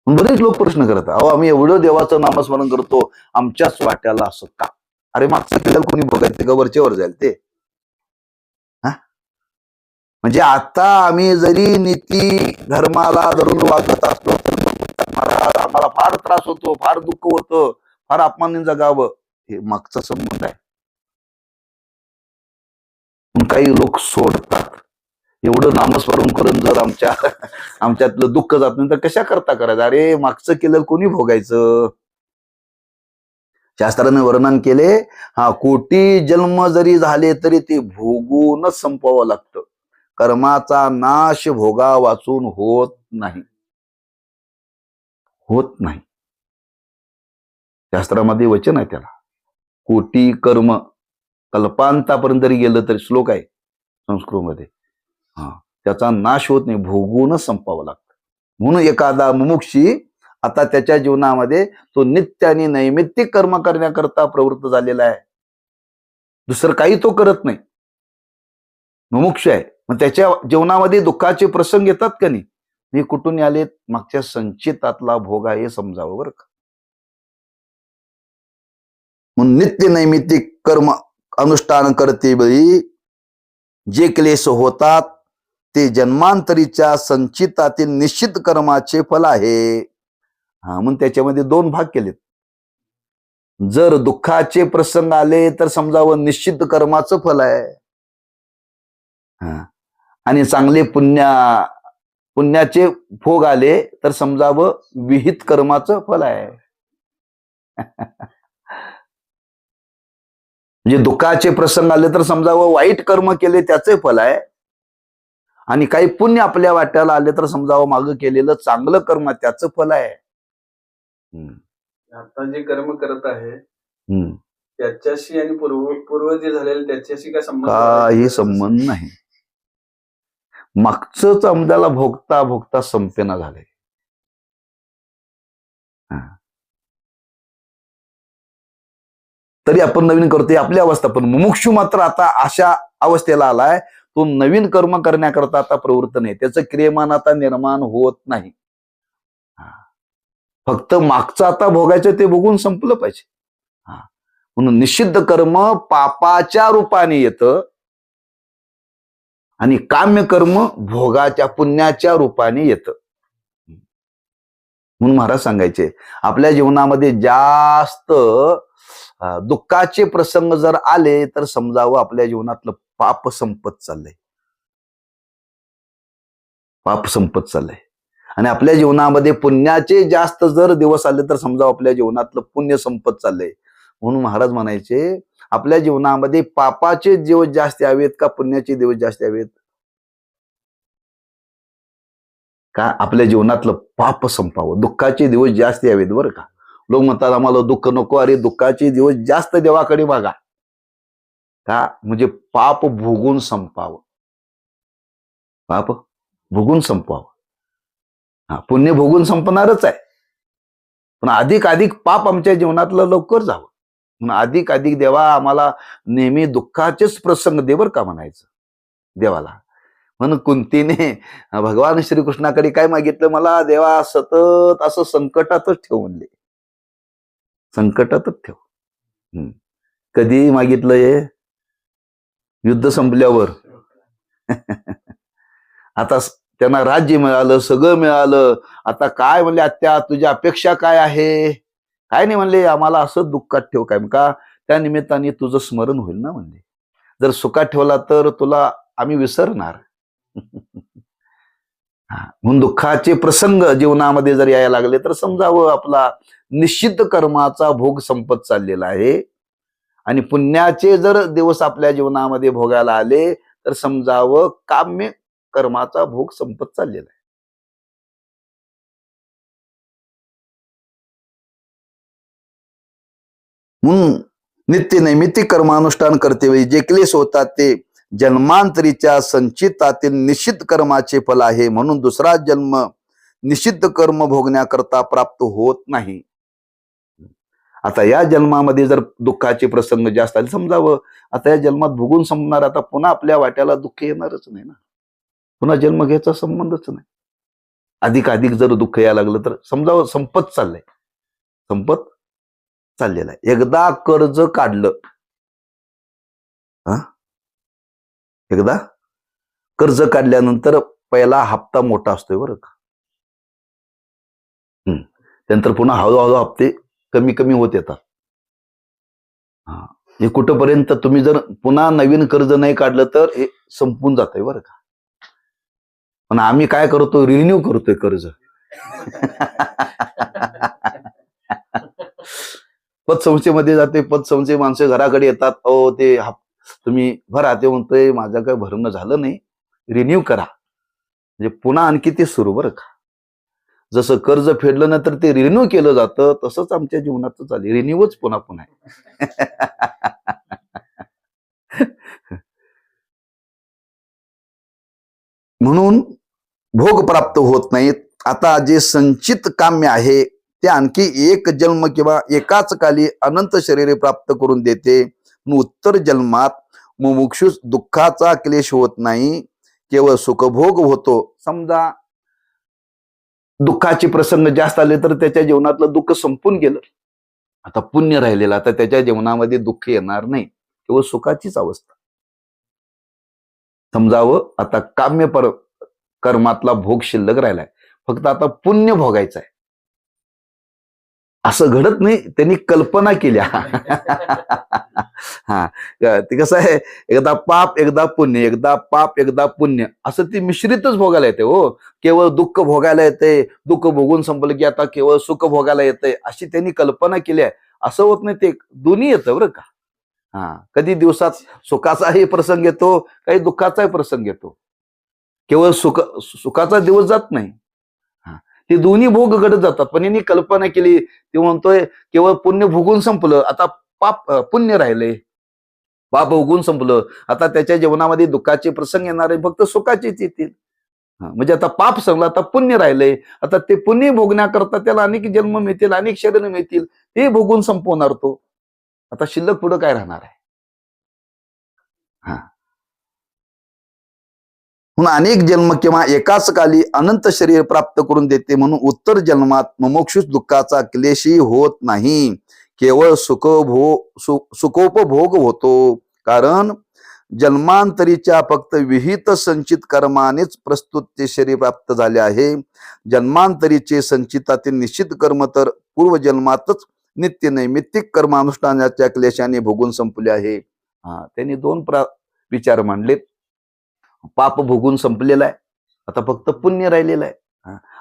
बरेच लोक प्रश्न करतात, अहो आम्ही एवढं देवाचं नामस्मरण करतो, आमच्याच वाट्याला असं का? अरे मागचं केलं कोणी बघायचं का? वरच्यावर जाईल ते. म्हणजे आता आम्ही जरी नीती धर्माला धरून वागत असलो तर आम्हाला फार त्रास होतो, फार दुःख होतं, फार अपमानाने जगावं, हे मागचा संबंध आहे. काही लोक सोडतात. एवढं नामस्मरण करून जर आमच्यातलं दुःख जात नाही तर कशा करता करायचं? अरे मागचं केलं कोणी भोगायचं? शास्त्राने वर्णन केले, कोटी जन्म जरी झाले तरी ते भोगूनच संपवावं लागतं. कर्माचा नाश भोगा वाचून होत नाही, होत नाही. शास्त्रामध्ये वचन आहे त्याला, कोटी कर्म कल्पांतापर्यंत जरी गेलं तरी, श्लोक आहे संस्कृतमध्ये, त्याचा नाश होत नाही, भोगूनच संपावं लागतं. म्हणून एखादा मुमुक्षी आता त्याच्या जीवनामध्ये तो नित्य आणि नैमित्तिक कर्म करण्याकरता प्रवृत्त झालेला आहे, दुसरं काही तो करत नाही, मुमुक्ष आहे. मग त्याच्या जीवनामध्ये दुःखाचे प्रसंग येतात का नाही, हे कुठून आले? मागच्या संचितातला भोग आहे, हे समजावं बरं का. म्हणून नित्य नैमित्तिक कर्म अनुष्ठान करते वेळी जे क्लेश होतात ते जन्मांतरीच्या संचितातील निश्चित कर्माचे फल आहे. म्हणून त्याच्यामध्ये दोन भाग केलेत. जर दुःखाचे प्रसंग आले तर समजावं निश्चित कर्माचं फल आहे, आणि चांगले पुण्याचे भोग आले तर समजावं विहित कर्माचं फल आहे. म्हणजे दुःखाचे प्रसंग आले तर समजावं वाईट कर्म केले त्याचे फल आहे, आणि काही पुण्य आपल्या वाट्याला आले तर समजावं मागं केलेलं चांगलं कर्म त्याचं फल आहे. आता जे कर्म करत आहे त्याच्याशी आणि पूर्व जे झालेलं त्याच्याशी काय संबंध? काही संबंध नाही. मागचंच आमदाला भोगता भोगता संपेना झालंय. तरी आपण नवीन करतोय आपली अवस्था, पण मुमुक्षू मात्र आता अशा अवस्थेला आलाय, तो नवीन कर्म करण्याकरता आता प्रवृत्त नाही, त्याचं क्रियमान आता निर्माण होत नाही. फक्त मागचं आता भोगायचं ते भोगून संपलं पाहिजे. म्हणून निषिद्ध कर्म पापाच्या रूपाने येतं आणि काम्य कर्म भोगाच्या पुण्याच्या रूपाने येतं. म्हणून महाराज सांगायचे, आपल्या जीवनामध्ये जास्त दुःखाचे प्रसंग जर आले तर समजावं आपल्या जीवनातलं पाप संपत चाललंय. पाप संपत चाललंय. आणि आपल्या जीवनामध्ये पुण्याचे जास्त जर दिवस आले तर समजावं आपल्या जीवनातलं पुण्य संपत चाललंय. म्हणून महाराज म्हणायचे आपल्या जीवनामध्ये पापाचे दिवस जास्त यावेत का पुण्याचे दिवस जास्त यावेत? का आपल्या जीवनातलं पाप संपावं, दुःखाचे दिवस जास्त यावेत. बरं का, लोक म्हणतात आम्हाला दुःख नको. अरे दुःखाचे दिवस जास्त देवाकडे बघा. का म्हणजे पाप भोगून संपावं, पाप भोगून संपवावं. पुण्य भोगून संपणारच आहे, पण अधिक अधिक पाप आमच्या जीवनातलं लवकर जावं म्हणून अधिक अधिक देवा आम्हाला नेहमी दुःखाचेच प्रसंग दे बरं का म्हणायचं देवाला. म्हणून कुंतीने भगवान श्रीकृष्णाकडे काय मागितलं, मला देवा सतत असं संकटातच ठेव म्हणले. संकटातच ठेव. कधी मागितलं हे? युद्ध संपल्यावर. आता त्यांना राज्य मिळालं, सगळं मिळालं. आता काय म्हणले, आत्या तुझ्या अपेक्षा काय आहे? काय नाही म्हणले, आम्हाला असं दुःखात ठेव. काय का त्या निमित्ताने तुझं स्मरण होईल ना म्हणले. जर सुखात ठेवला तर तुला आम्ही विसरणार. म्हणून दुःखाचे प्रसंग जीवनामध्ये जर यायला लागले तर समजावं आपला निश्चित कर्माचा भोग संपत चाललेला आहे. आणि पुण्याचे जर दिवस आपल्या जीवनामध्ये भोगायला आले तर समजावं काम्य कर्माचा भोग संपत चाललेला आहे. म्हणून नित्य नैमित्तिक कर्मानुष्ठान करतेवेळी जे क्लेश होतात ते जन्मांतरीच्या संचितातील निश्चित कर्माचे फल आहे. म्हणून दुसरा जन्म निश्चित कर्म भोगण्याकरता प्राप्त होत नाही. आता या जन्मामध्ये जर दुःखाचे प्रसंग जास्त आले समजावं आता या जन्मात भोगून संपणार, आता पुन्हा आपल्या वाट्याला दुःख येणारच नाही ना. पुन्हा जन्म घ्यायचा संबंधच नाही. अधिक अधिक जर दुःख यायला लागलं तर समजावं संपत चाललंय, संपत चाललेलं आहे. एकदा कर्ज काढलं, एकदा कर्ज काढल्यानंतर पहिला हप्ता मोठा असतोय बरं का. त्यानंतर पुन्हा हळूहळू हप्ते कमी कमी होत येतात. हे कुठपर्यंत तुम्ही जर पुन्हा नवीन कर्ज नाही काढलं तर हे संपून जातंय बरं का. पण आम्ही काय करतो, रिन्यू करतोय कर्ज. पतसंस्थेमध्ये जाते, पतसंस्थे माणसं घराकडे येतात, अहो ते तुम्ही भरा. ते म्हणतोय माझं काय भरणं झालं नाही, रिन्यू करा. म्हणजे पुन्हा आणखी ते सुरू बरं का. जसं कर्ज फेडलं ना तर ते रिन्यू केलं जातं, तसंच आमच्या जीवनात चालेल, रिन्यूच पुन्हा पुन्हा. म्हणून भोग प्राप्त होत नाहीत. आता जे संचित काम्य आहे ते आणखी एक जन्म किंवा एकाच काली अनंत शरीरे प्राप्त करून देते. उत्तर जन्मात मुमुक्षु दुःखाचा क्लेश होत नाही, केवळ सुखभोग होतो. समजा दुःखाचे प्रसंग जास्त आले तर त्याच्या जीवनातलं दुःख संपून गेलं, आता पुण्य राहिलेलं, आता त्याच्या जीवनामध्ये दुःख येणार नाही, केवळ सुखाचीच अवस्था. समजावं आता काम्य कर्मातला भोग शिल्लक राहिलाय, फक्त आता पुण्य भोगायचं आहे. असं घडत नाही, त्यांनी कल्पना केल्या. ते कसं आहे, एकदा पाप एकदा पुण्य, एकदा पाप एकदा पुण्य, असं ती मिश्रितच भोगायला येते. हो, केवळ दुःख भोगायला येते, दुःख भोगून संपलं की आता केवळ सुख भोगायला येतंय, अशी त्यांनी कल्पना केली आहे. असं होत नाही, ते दोन्ही येतं बरं का. कधी दिवसात सुखाचाही प्रसंग येतो, काही दुःखाचाही प्रसंग येतो. केवळ सुखाचा दिवस जात नाही, ते दोन्ही भोग घडत जातात. पण यांनी कल्पना केली, ते म्हणतोय केवळ पुण्य भोगून संपलं, आता पाप पुण्य राहिले, पाप भोगून संपलं, आता त्याच्या जीवनामध्ये दुःखाचे प्रसंग येणार आहे, फक्त सुखाचेच येतील. म्हणजे आता पाप संपलं, आता पुण्य राहिले, आता ते पुण्य भोगण्याकरता त्याला अनेक जन्म मिळतील, अनेक शरीर मिळतील, ते भोगून संपवणार तो. आता शिल्लक पुढं काय राहणार आहे. म्हणून अनेक जन्म किंवा एकाच काली अनंत शरीर प्राप्त करून देते. म्हणून उत्तर जन्मात मुमुक्षु दुःखाचा क्लेशही होत नाही, केवळ सुखोपभोग होतो. कारण जन्मांतरीच्या फक्त विहित संचित कर्मानेच प्रस्तुत ते शरीर प्राप्त झाले आहे. जन्मांतरीचे संचितातील निश्चित कर्म तर पूर्वजन्मातच नित्य नैमित्तिक कर्मानुष्ठानाच्या क्लेशाने भोगून संपले आहे. त्यांनी दोन विचार मांडलेत. पाप भोगून संपलेला आहे, आता फक्त पुण्य राहिलेलं आहे.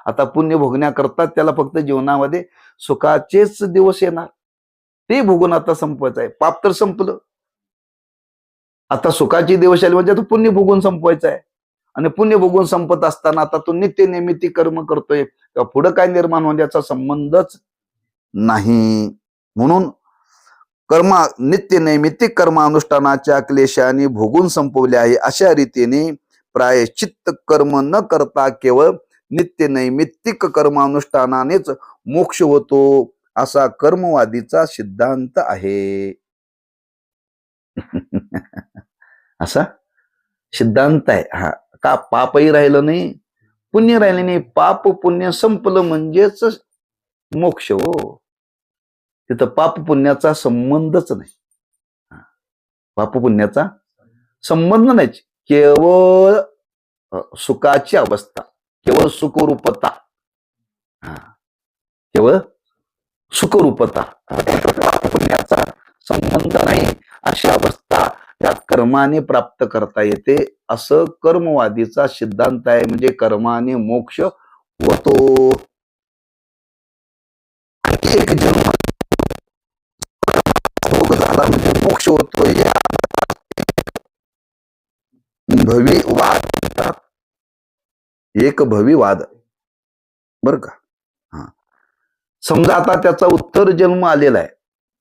आता पुण्य भोगण्याकरता त्याला फक्त जीवनामध्ये सुखाचेच दिवस येणार, ते भोगून आता संपवायचं आहे. पाप तर संपलं, आता सुखाचे दिवस आले म्हणजे तो पुण्य भोगून संपवायचं आहे. आणि पुण्य भोगून संपत असताना आता तो नित्य नैमित्तिक कर्म करतोय, तेव्हा पुढे काय निर्माण होऊन याचा संबंधच नाही. म्हणून नित्य नैमित्तिक कर्मानुष्ठानाच्या क्लेशाने भोगून संपवले आहे. अशा रीतीने प्रायश्चित्त कर्म न करता केवळ नित्य नैमित्तिक कर्मानुष्ठानानेच मोक्ष होतो, असा कर्मवादीचा सिद्धांत आहे. असा सिद्धांत आहे हा. का पापही राहिलं नाही, पुण्य राहिलं नाही. पाप पुण्य संपलं म्हणजेच मोक्ष हो. तिथं पाप पुण्याचा संबंधच नाही. पाप पुण्याचा संबंध नाही, केवळ सुखाची अवस्था, केवळ सुखरूपता, केवळ सुखरूपता, पाप पुण्याचा संबंध नाही. अशी अवस्था या कर्माने प्राप्त करता येते, असं कर्मवादीचा सिद्धांत आहे. म्हणजे कर्माने मोक्ष होतो. एक जन्म भोग झाला म्हणजे मोक्ष होतो. या भविवाद म्हणतात, एक भविवाद बर का. समजा आता त्याचा उत्तर जन्म आलेला आहे,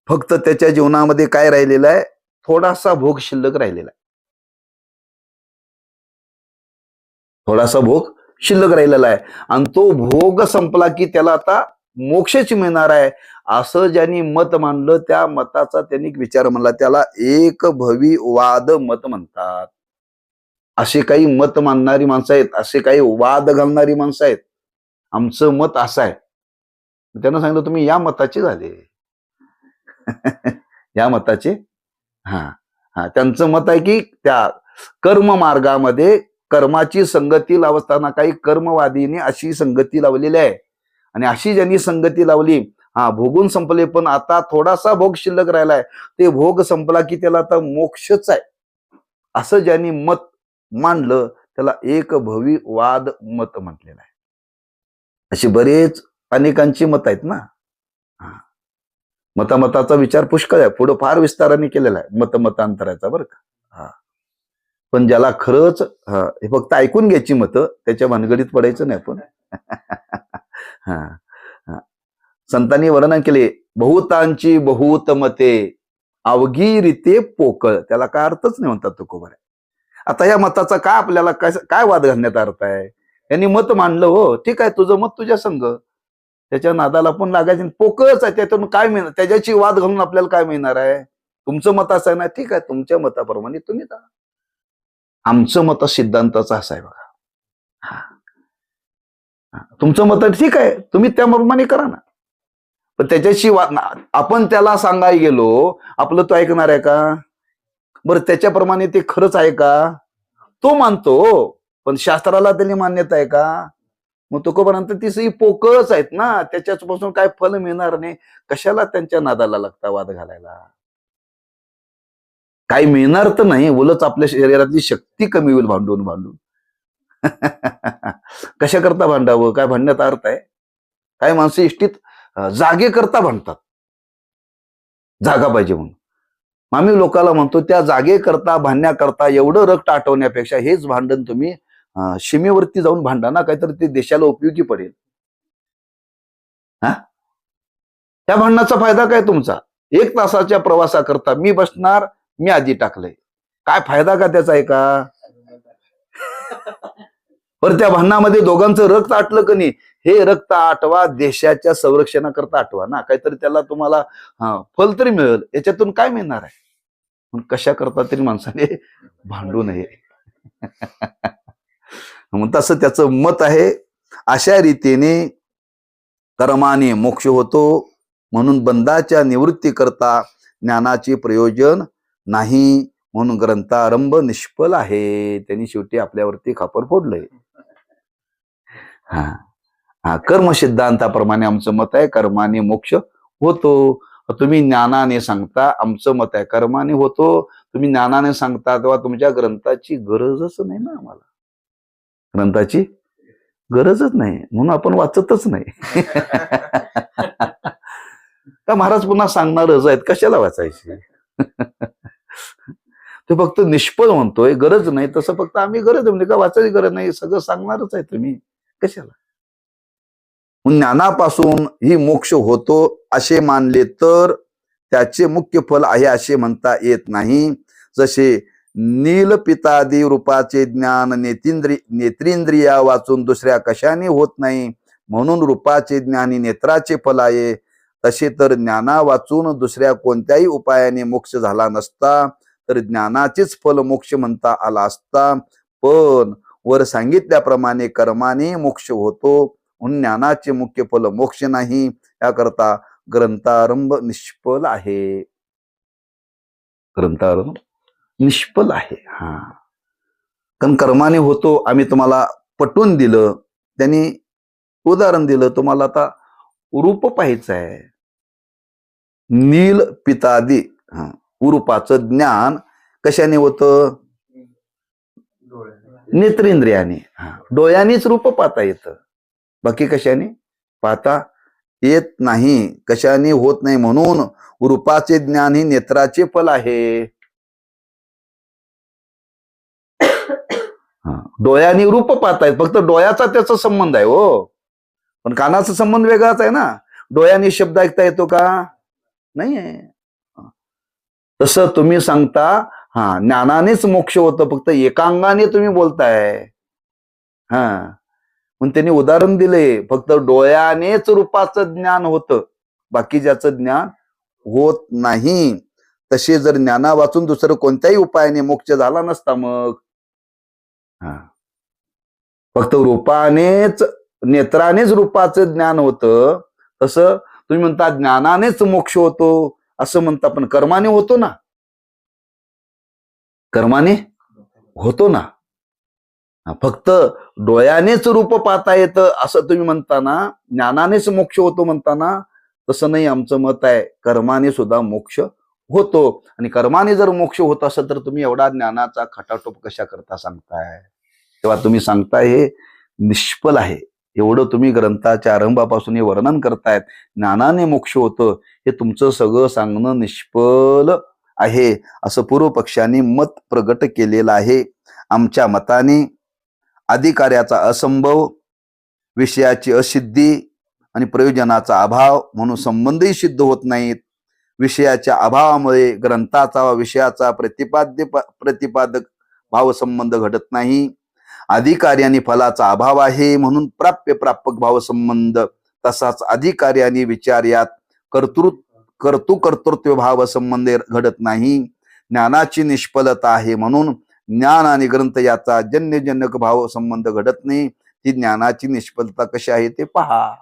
फक्त त्याच्या जीवनामध्ये काय राहिलेलं आहे, थोडासा भोग शिल्लक राहिलेला आहे. थोडासा भोग शिल्लक राहिलेला आहे आणि तो भोग संपला की त्याला आता मोक्षच मिळणार आहे, असं ज्यांनी मत मांडलं त्या मताचा त्यांनी विचार मांडला, त्याला एक भविवाद मत म्हणतात. असे काही मत मानणारी माणसं आहेत, असे काही वाद घालणारी माणसं आहेत. आमचं मत असं आहे, त्यांना सांगितलं तुम्ही या मताचे झाले. या मताचे त्यांचं मत आहे की त्या कर्म मार्गामध्ये कर्माची संगती लावताना काही कर्मवादीने अशी संगती लावलेली आहे. आणि अशी ज्यांनी संगती लावली, भोगून संपले, पण आता थोडासा भोग शिल्लक राहिलाय, ते भोग संपला की त्याला आता मोक्षच आहे, असं ज्यांनी मत मांडलं त्याला एक भविवाद मत म्हटलेलं आहे. अशी बरेच अनेकांची मत आहेत ना. मताचा विचार पुष्कळ आहे, पुढे फार विस्ताराने केलेला आहे मतांतराचा बरं का. पण ज्याला खरंच हे फक्त ऐकून घ्यायची मतं, त्याच्या भानगडीत पडायचं नाही आपण. संतांनी वर्णन केले, बहुतांची बहुत मते अवघी रीते पोकळ. त्याला काय अर्थच नाही म्हणतात तुकोबार. आता या मताचा काय आपल्याला काय वाद घालण्यात अर्थ आहे. यांनी मत मांडलं, हो ठीक आहे, तुझं मत तुझ्या संग, त्याच्या नादाला पण लागायचं, पोकळच आहे, त्यातून काय मिळणार, त्याच्याशी वाद घालून आपल्याला काय मिळणार आहे. तुमचं मत असं आहे ना, ठीक आहे, तुमच्या मताप्रमाणे तुम्ही जा. आमचं मत सिद्धांताचं असं आहे बघा. तुमचं मत ठीक आहे, तुम्ही त्याप्रमाणे करा ना, पण त्याच्याशी आपण त्याला सांगायला गेलो, आपलं तो ऐकणार आहे का. बरं, त्याच्याप्रमाणे ते खरंच आहे का, तो मानतो, पण शास्त्राला त्यांनी मान्यता आहे का. मग तो पर्यंत ती सगळी पोकळच आहेत ना, त्याच्यापासून काय फल मिळणार नाही. कशाला त्यांच्या नादाला लागता वाद घालायला. काही मिळणार तर नाही, उलट आपल्या शरीरातली शक्ती कमी होईल भांडून. कशा करता भांडावं, काय भांडण्यात अर्थ आहे. काही माणसं इष्टीत जागे करता भांडतात, जागा पाहिजे म्हणून. आम्ही लोकांना म्हणतो त्या जागे करता भांडण्याकरता एवढं रक्त आटवण्यापेक्षा हेच भांडण तुम्ही सीमेवरती जाऊन भांडा ना, काहीतरी ते देशाला उपयोगी पडेल. त्या भांडणाचा फायदा काय तुमचा. 1 तासाच्या प्रवासाकरता मी बसणार, मी आधी टाकलंय, काय फायदा का त्याचा आहे का. पर त्या भांडणामध्ये दोघांचं रक्त आटलं का नाही, हे रक्त आटवा देशाच्या संरक्षणाकरता आटवा ना, काहीतरी त्याला तुम्हाला फल तरी मिळेल. याच्यातून काय मिळणार आहे. पण कशा करता तरी माणसाने भांडू नये. मग तसं त्याचं मत आहे. अशा रीतीने कर्माने मोक्ष होतो, म्हणून बंधाच्या निवृत्ती करता ज्ञानाचे प्रयोजन नाही, म्हणून ग्रंथारंभ निष्फल आहे. त्यांनी शेवटी आपल्यावरती खापर फोडलंय. कर्म सिद्धांताप्रमाणे आमचं मत आहे, कर्माने मोक्ष होतो. तुम्ही ज्ञानाने सांगता, आमचं मत आहे कर्माने होतो. तुम्ही ज्ञानाने सांगता तेव्हा तुमच्या ग्रंथाची गरजच नाही ना आम्हाला. ग्रंथाची गरजच नाही म्हणून आपण वाचतच नाही. का महाराज पुन्हा सांगणारच आहेत, कशाला वाचायची? ते फक्त निष्फळ म्हणतोय, गरज नाही. तसं फक्त आम्ही गरज म्हणजे का वाचायची गरज नाही, सगळं सांगणारच आहे तुम्ही, कशाला? ज्ञानापासून ही मोक्ष होतो असे मानले तर त्याचे मुख्य फल आहे असे म्हणता येत नाही. जसे नील पितादी रूपाचे ज्ञान नेत्रेंद्रिया वाचून दुसऱ्या कशाने होत नाही, म्हणून रूपाचे ज्ञान ही नेत्राचे फल आहे. तसे तर ज्ञाना वाचून दुसऱ्या कोणत्याही उपायाने मोक्ष झाला नसता तर ज्ञानाचेच फल मोक्ष म्हणता आला असता. पण वर सांगितल्याप्रमाणे कर्माने मोक्ष होतो म्हणून ज्ञानाचे मुख्य फल मोक्ष नाही. याकरता ग्रंथारंभ निष्फल आहे. ग्रंथारंभ निष्फल आहे. कारण कर्माने होतो आम्ही तुम्हाला पटवून दिलं, त्यांनी उदाहरण दिलं. तुम्हाला आता रूप पाहायचं आहे. नील पितादी रूपाचं ज्ञान कशाने होतं? नेत्रेंद्रियाने. डोळ्यानेच रूप पाहता येतं, बाकी कशाने पाहता येत नाही. कशाने होत नाही म्हणून रूपाचे ज्ञान ही नेत्राचे फल आहे. डोळ्याने रूप पाहतायत, फक्त डोळ्याचा त्याचा संबंध आहे हो, पण कानाचा संबंध वेगळाच आहे ना. डोळ्याने शब्द ऐकता येतो का? नाहीये. तसं तुम्ही सांगता ज्ञानानेच मोक्ष होतं, फक्त एकांगाने तुम्ही बोलताय. म्हणून त्यांनी उदाहरण दिले, फक्त डोळ्यानेच रूपाचं ज्ञान होतं, बाकी ज्याचं ज्ञान होत नाही. तसे जर ज्ञाना वाचून दुसरं कोणत्याही उपायाने मोक्ष झाला नसता मग. फक्त रूपानेच नेत्रानेच रूपाचं ज्ञान होतं, तसं तुम्ही म्हणता ज्ञानानेच मोक्ष होतो असं म्हणता, पण कर्माने होतो ना. कर्माने होतो ना. फक्त डोळ्यानेच रूप पाहता येतं असं तुम्ही म्हणताना, ज्ञानानेच मोक्ष होतो म्हणताना, तसं नाही आमचं मत आहे. कर्माने सुद्धा मोक्ष होतो. आणि कर्माने जर मोक्ष होत असेल तर तुम्ही एवढा ज्ञानाचा खटाटोप कशा करता सांगताय? तेव्हा तुम्ही सांगताय हे निष्फल आहे. एवढं तुम्ही ग्रंथाच्या आरंभापासून हे वर्णन करतायत, ज्ञानाने मोक्ष होतं, हे तुमचं सगळं सांगणं निष्फल आहे असं पूर्व पक्षाने मत प्रगट केलेलं आहे. आमच्या मताने अधिकार्याचा असंभव, विषयाची असिद्धी आणि प्रयोजनाचा अभाव म्हणून संबंधही सिद्ध होत नाहीत. विषयाच्या अभावामुळे ग्रंथाचा व विषयाचा प्रतिपादक भावसंबंध घडत नाही. अधिकार्याने फलाचा अभाव आहे म्हणून प्राप्यप्रापक भावसंबंध, तसाच अधिकार्याने विचार्यात कर्तृत्व भाव संबंध घडत नाही. ज्ञानाची निष्फलता आहे म्हणून ज्ञान आणि ग्रंथ याचा जन्यजनक भाव संबंध घडत नाही. ती ज्ञानाची निष्फलता कशी आहे ते पहा.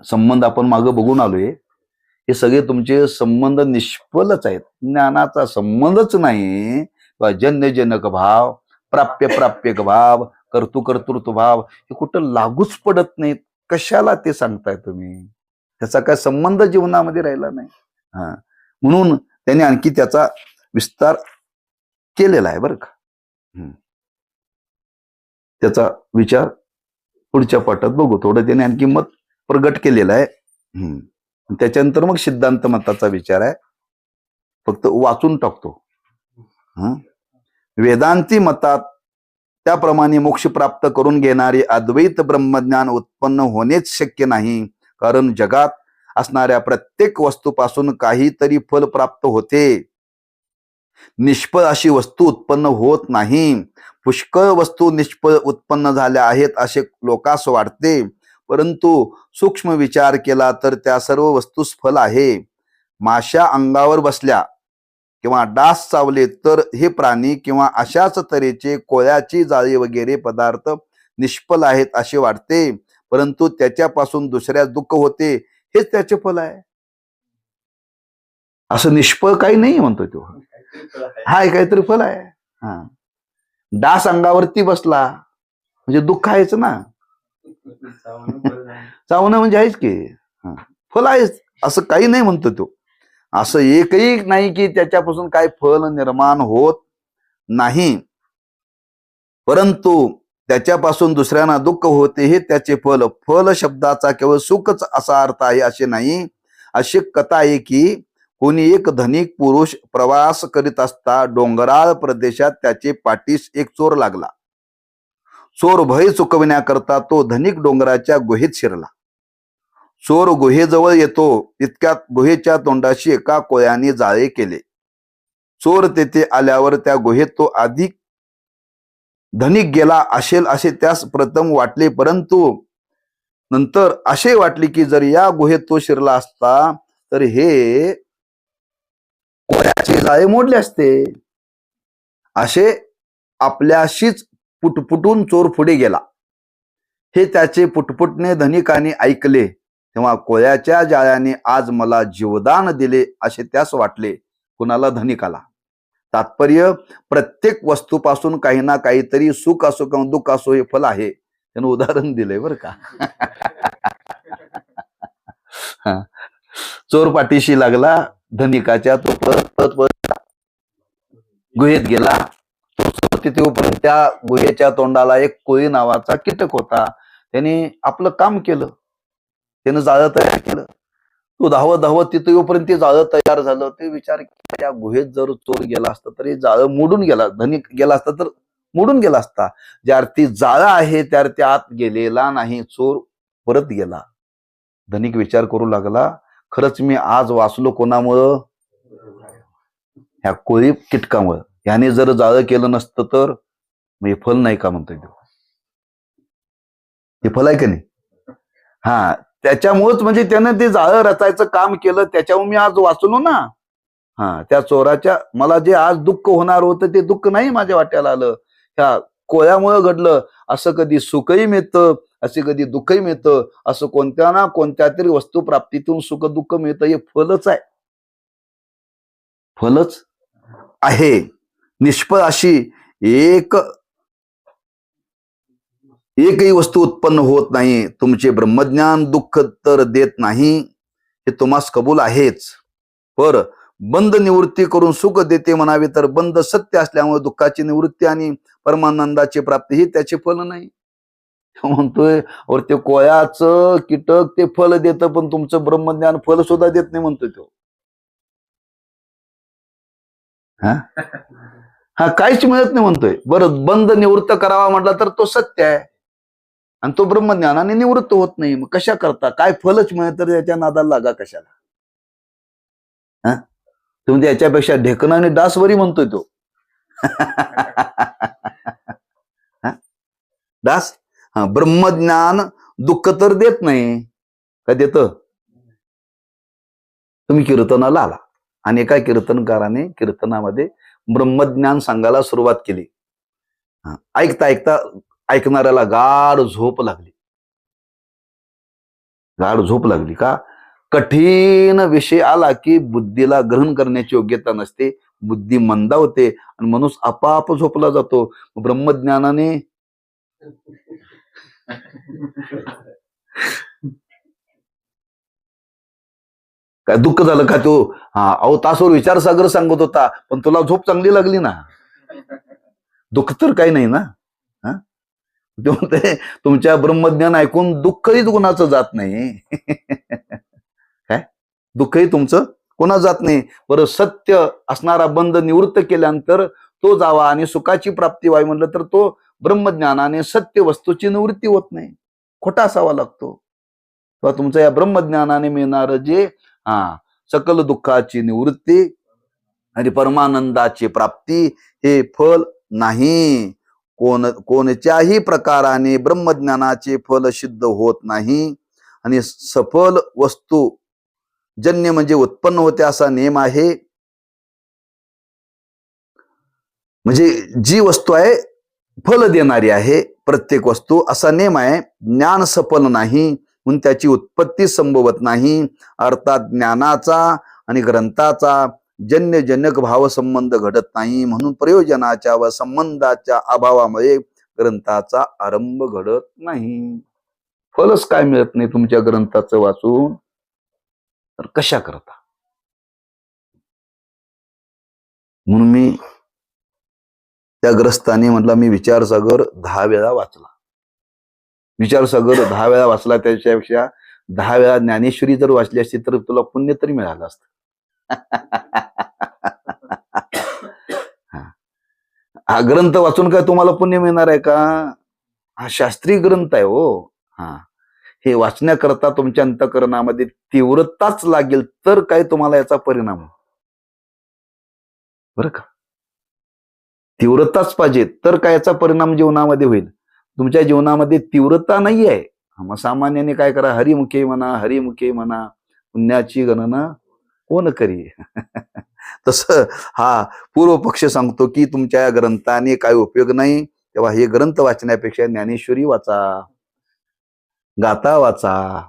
संबंध आपण मागे बघून आलोय, हे सगळे तुमचे संबंध निष्फलच आहेत. ज्ञानाचा संबंधच नाही. जन्यजनक भाव, प्राप्यक भाव, कर्तृत्व भाव हे कुठं लागूच पडत नाहीत. कशाला ते सांगताय तुम्ही? त्याचा काय संबंध जीवनामध्ये राहिला नाही. म्हणून त्यांनी आणखी त्याचा विस्तार केलेला आहे बरं का. त्याचा विचार पुढच्या पाठात बघू. थोडं त्याने आणखी मत प्रगट केलेलं आहे. त्याच्यानंतर मग सिद्धांत मताचा विचार आहे. फक्त वाचून टाकतो. वेदांती मतात त्याप्रमाणे मोक्ष प्राप्त करून घेणारे अद्वैत ब्रह्मज्ञान उत्पन्न होणेच शक्य नाही. कारण जगात असणाऱ्या प्रत्येक वस्तूपासून काहीतरी फल प्राप्त होते. निष्फळ अशी वस्तू उत्पन्न होत नाही. पुष्कळ वस्तू निष्फळ उत्पन्न झाल्या आहेत असे लोकांस वाटते, परंतु सूक्ष्म विचार केला तर त्या सर्व वस्तूस फल आहे. माशा अंगावर बसल्या किंवा डास चावले तर हे प्राणी किंवा अशाच तऱ्हेचे कोळ्याची जाळी वगैरे पदार्थ निष्फल आहेत असे वाटते, परंतु त्याच्यापासून दुसऱ्यास दुःख होते हेच त्याचे फल आहे. असं निष्फळ काही नाही म्हणतोय तो. काहीतरी फल आहे. डास अंगावरती बसला म्हणजे दुःख आहेच ना. चावणं म्हणजे आहेच की. फल आहेच, असं काही नाही म्हणतो तो. असं एकही नाही की त्याच्यापासून काय फल निर्माण होत नाही, परंतु त्याच्यापासून दुसऱ्यांना दुःख होते हे त्याचे फल. फल शब्दाचा केवळ सुखच असा अर्थ आहे असे नाही. अशी कथा आहे की कोणी एक धनिक पुरुष प्रवास करीत असता डोंगराळ प्रदेशात त्याचे पाठीस एक चोर लागला. चोर भय चुकविण्याकरता तो धनिक डोंगराच्या गुहेत शिरला. चोर गुहेजवळ येतो तितक्यात गुहेच्या तोंडाशी एका कोळ्याने जाळे केले. चोर तेथे आल्यावर त्या गुहेत तो अधिक धनिक गेला असेल असे त्यास प्रथम वाटले, परंतु नंतर असे वाटले की जर या गुहेत तो शिरला असता तर हे कोळ्याचे जाळे मोडले असते. असे आपल्याशीच पुटपुटून चोर पुढे गेला. हे त्याचे पुटपुटणे धनिकाने ऐकले तेव्हा कोळ्याच्या जाळ्याने आज मला जीवदान दिले असे त्यास वाटले. कुणाला? धनिकाला. तात्पर्य, प्रत्येक वस्तूपासून काही ना काहीतरी सुख असो किंवा दुःख असो हे फल आहे. त्यानं उदाहरण दिलंय बरं का. चोर पाठीशी लागला धनिकाच्या, तो परत गुहेत गेला. तिथे उपरंत त्या गुहेच्या तोंडाला एक कोळी नावाचा कीटक होता. त्याने आपलं काम केलं, त्यानं जाळं तयार केलं. तो धावत धावत तिथे येऊपर्यंत ते जाळं तयार झालं. ते विचार त्या गुहेत जर चोर गेला असता तर हे जाळं मोडून गेला, धनिक गेला असता तर मोडून गेला असता. ज्या अर्थी जाळं आहे त्या अर्थी आत गेलेला नाही, चोर परत गेला. धनिक विचार करू लागला, खरंच मी आज वाचलो कोणामुळं? ह्या कोळी कीटकामुळं. ह्याने जर जाळं केलं नसतं तर हे फल नाही का म्हणतोय तो. हे फल आहे का नाही? हा, त्याच्यामुळेच म्हणजे त्यानं ते जाळं रचायचं काम केलं, त्याच्यामुळे मी आज वाचलो ना. हा, त्या चोराच्या मला जे आज दुःख होणार होतं ते दुःख नाही माझ्या वाट्याला आलं, ह्या कोळ्यामुळं घडलं. असं कधी सुखही मिळतं, असे कधी दुःखही मिळतं. असं कोणत्या ना कोणत्या तरी वस्तू प्राप्तीतून सुख दुःख मिळतं. हे फलच आहे, फलच आहे. निष्फळ अशी एकही वस्तू उत्पन्न होत नाही. तुमचे ब्रह्मज्ञान दुःख तर देत नाही, हे तुम्हास कबूल आहेच. पर बंध निवृत्ती करून सुख देते म्हणावे तर बंध सत्य असल्यामुळे दुःखाची निवृत्ती आणि परमानंदाची प्राप्ती ही त्याचे फल नाही. म्हणतोय और ते कोळ्याचं कीटक ते फल देतं, पण तुमचं ब्रह्मज्ञान फल सुद्धा देत नाही म्हणतोय तो. हा, काहीच मिळत नाही म्हणतोय. बरं, बंध निवृत्त करावा म्हटला तर तो सत्य आहे आणि तो ब्रह्मज्ञानाने निवृत्त होत नाही. मग कशा करता? काय फलच मिळत तर त्याच्या नादाला लागा कशाला? तुम्ही याच्यापेक्षा ढेकण आणि डासवरी म्हणतोय तो. डास, हा, ब्रह्मज्ञान दुःख तर देत नाही. काय देत? तुम्ही कीर्तनाला आला आणि एका कीर्तनकाराने कीर्तनामध्ये ब्रह्मज्ञान सांगायला सुरुवात केली. ऐकता ऐकता ऐकणाऱ्याला गाढ झोप लागली. गाढ झोप लागली का? कठीण विषय आला की बुद्धीला ग्रहण करण्याची योग्यता नसते, बुद्धी मंदावते आणि माणूस आपाप झोपला जातो. ब्रह्मज्ञानाने काय दुःख झालं का? तो अहो तासवर विचारसागर सांगत होता, पण तुला झोप चांगली लागली ना. दुःख तर काही नाही ना. तुमच्या ब्रह्मज्ञान ऐकून दुःखही कोणाचं जात नाही. काय? दुःखही तुमचं कोणा जात नाही. बरं, सत्य असणारा बंध निवृत्त केल्यानंतर तो जावा आणि सुखाची प्राप्ती व्हावी म्हटलं तर तो ब्रह्मज्ञानाने सत्य वस्तूची निवृत्ती होत नाही, खोटा असावा लागतो. तेव्हा तुमचं या ब्रह्मज्ञानाने मिळणार जे सकल दुःखाची निवृत्ती आणि परमानंदाची प्राप्ती हे फल नाही. कोणत्याही प्रकाराने ब्रह्मज्ञानाचे फल सिद्ध होत नाही. आणि सफल वस्तू जन्य म्हणजे उत्पन्न होते असा नियम आहे. म्हणजे जी वस्तू आहे फल देणारी आहे प्रत्येक वस्तू, असा नियम आहे. ज्ञान सफल नाही म्हणून त्याची उत्पत्ती संभवत नाही. अर्थात ज्ञानाचा आणि ग्रंथाचा जन्यजनक भाव संबंध घडत नाही, म्हणून प्रयोजनाच्या व संबंधाच्या अभावामुळे ग्रंथाचा आरंभ घडत नाही. फलच काय मिळत नाही तुमच्या ग्रंथाचं वाचून? तर कशा करता? म्हणून मी त्या ग्रस्ताने म्हटलं मी विचारसागर 10 वेळा वाचला. विचारसागर 10 वेळा वाचला, त्याच्यापेक्षा 10 वेळा ज्ञानेश्वरी जर वाचली असती तर तुला पुण्य तरी मिळालं असतं. हा ग्रंथ वाचून काय तुम्हाला पुण्य मिळणार आहे का? हा शास्त्रीय ग्रंथ आहे हो. हा हे वाचण्याकरता तुमच्या अंतःकरणामध्ये तीव्रताच लागेल तर काय तुम्हाला याचा परिणाम हो. बरं का? तीव्रताच पाहिजे तर काय याचा परिणाम जीवनामध्ये होईल. तुमच्या जीवनामध्ये तीव्रता नाही आहे. मग सामान्याने काय करा, हरिमुखे म्हणा, हरिमुखे म्हणा, पुण्याची गणना कोण करी. तसं हा पूर्व पक्ष सांगतो की तुमच्या या ग्रंथाने काही उपयोग नाही, तेव्हा हे ग्रंथ वाचण्यापेक्षा ज्ञानेश्वरी वाचा, गाथा वाचा.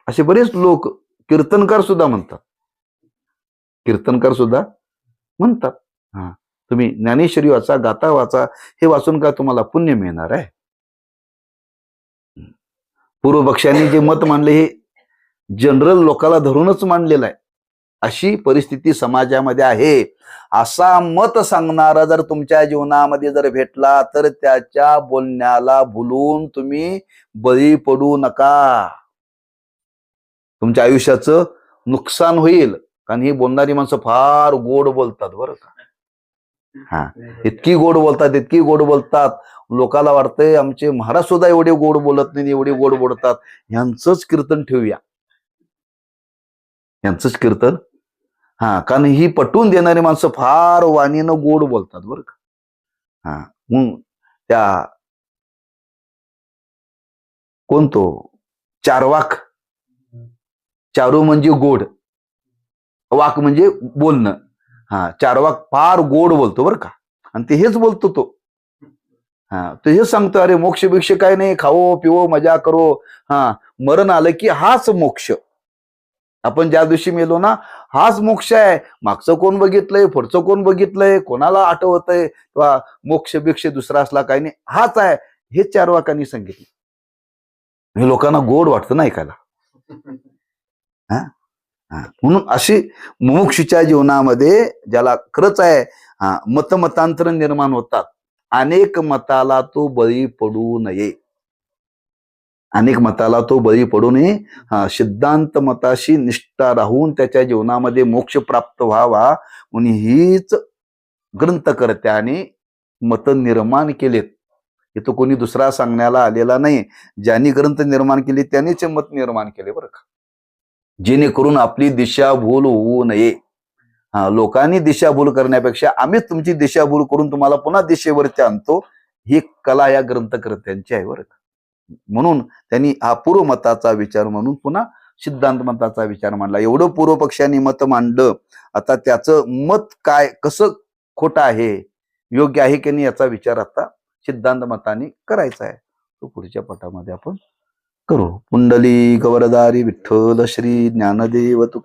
असे बरेच लोक, कीर्तनकार सुद्धा म्हणतात, कीर्तनकार सुद्धा म्हणतात. हा तुम्ही ज्ञानेश्वरी वाचा, गाथा वाचा. हे वाचून का तुम्हाला पुण्य मिळणार आहे? पूर्व पक्षांनी जे मत मांडले हे जनरल लोकाला धरूनच मांडलेलं आहे. अशी परिस्थिती समाजामध्ये आहे. असा मत सांगणारा जर तुमच्या जीवनामध्ये जर भेटला तर त्याच्या बोलण्याला भुलून तुम्ही बळी पडू नका. तुमच्या आयुष्याचं नुकसान होईल. कारण ही बोलणारी माणसं फार गोड बोलतात बरं का. हा इतकी गोड बोलतात, इतकी गोड बोलतात, लोकाला वाटतंय आमचे महाराज सुद्धा एवढे गोड बोलत नाही, एवढे गोड बोलतात. यांचंच कीर्तन ठेवूया, यांचंच कीर्तन. हा कारण ही पटवून देणारी माणसं फार वाणीनं गोड बोलतात बरं का. हा मग त्या कोणतो चारवाक, चारू म्हणजे गोड, वाक म्हणजे बोलणं. हा चारवाक फार गोड बोलतो बरं का. आणि ते हेच बोलतो तो. हा तो हेच सांगतो, अरे मोक्ष भिक्ष काय नाही, खाओ पिवो मजा करो. हा मरण आलं की हाच मोक्ष. आपण ज्या दिवशी मेलो ना, हाच मोक्ष आहे. मागचं कोण बघितलंय, पुढचं कोण बघितलंय, कोणाला आठवतंय किंवा मोक्ष भिक्ष दुसरा असला काही नाही, हाच आहे. हे चारवाकांनी सांगितलं. हे लोकांना गोड वाटतं ना ऐकायला. म्हणून अशी मुमुक्षूच्या जीवनामध्ये ज्याला खरंच आहे मतमतांतर निर्माण होतात. अनेक मताला तो बळी पडू नये, अनेक मताला तो बळी पडू नये. सिद्धांत मताशी निष्ठा राहून त्याच्या जीवनामध्ये मोक्ष प्राप्त व्हावा म्हणून हीच ग्रंथकर्त्याने मत निर्माण केलेत. हे तो कोणी दुसरा सांगण्याला आलेला नाही. ज्यांनी ग्रंथ निर्माण केले त्यांनीच मत निर्माण केले बरं का. जेणेकरून आपली दिशाभूल होऊ नये. लोकांनी दिशाभूल करण्यापेक्षा आम्हीच तुमची दिशाभूल करून तुम्हाला पुन्हा दिशेवरती आणतो, ही कला या ग्रंथकर्त्यांची आहे बरं का. म्हणून त्यांनी हा पूर्व मताचा विचार म्हणून पुन्हा सिद्धांत मताचा विचार मांडला. एवढं पूर्व पक्षांनी मत मांडलं. आता त्याचं मत काय, कसं खोटं आहे, योग्य आहे की नाही, याचा विचार आता सिद्धांत मताने करायचा आहे. तो पुढच्या पटामध्ये आपण करू. पुंडलिक वरदारी विठ्ठल श्री ज्ञानदेव तुका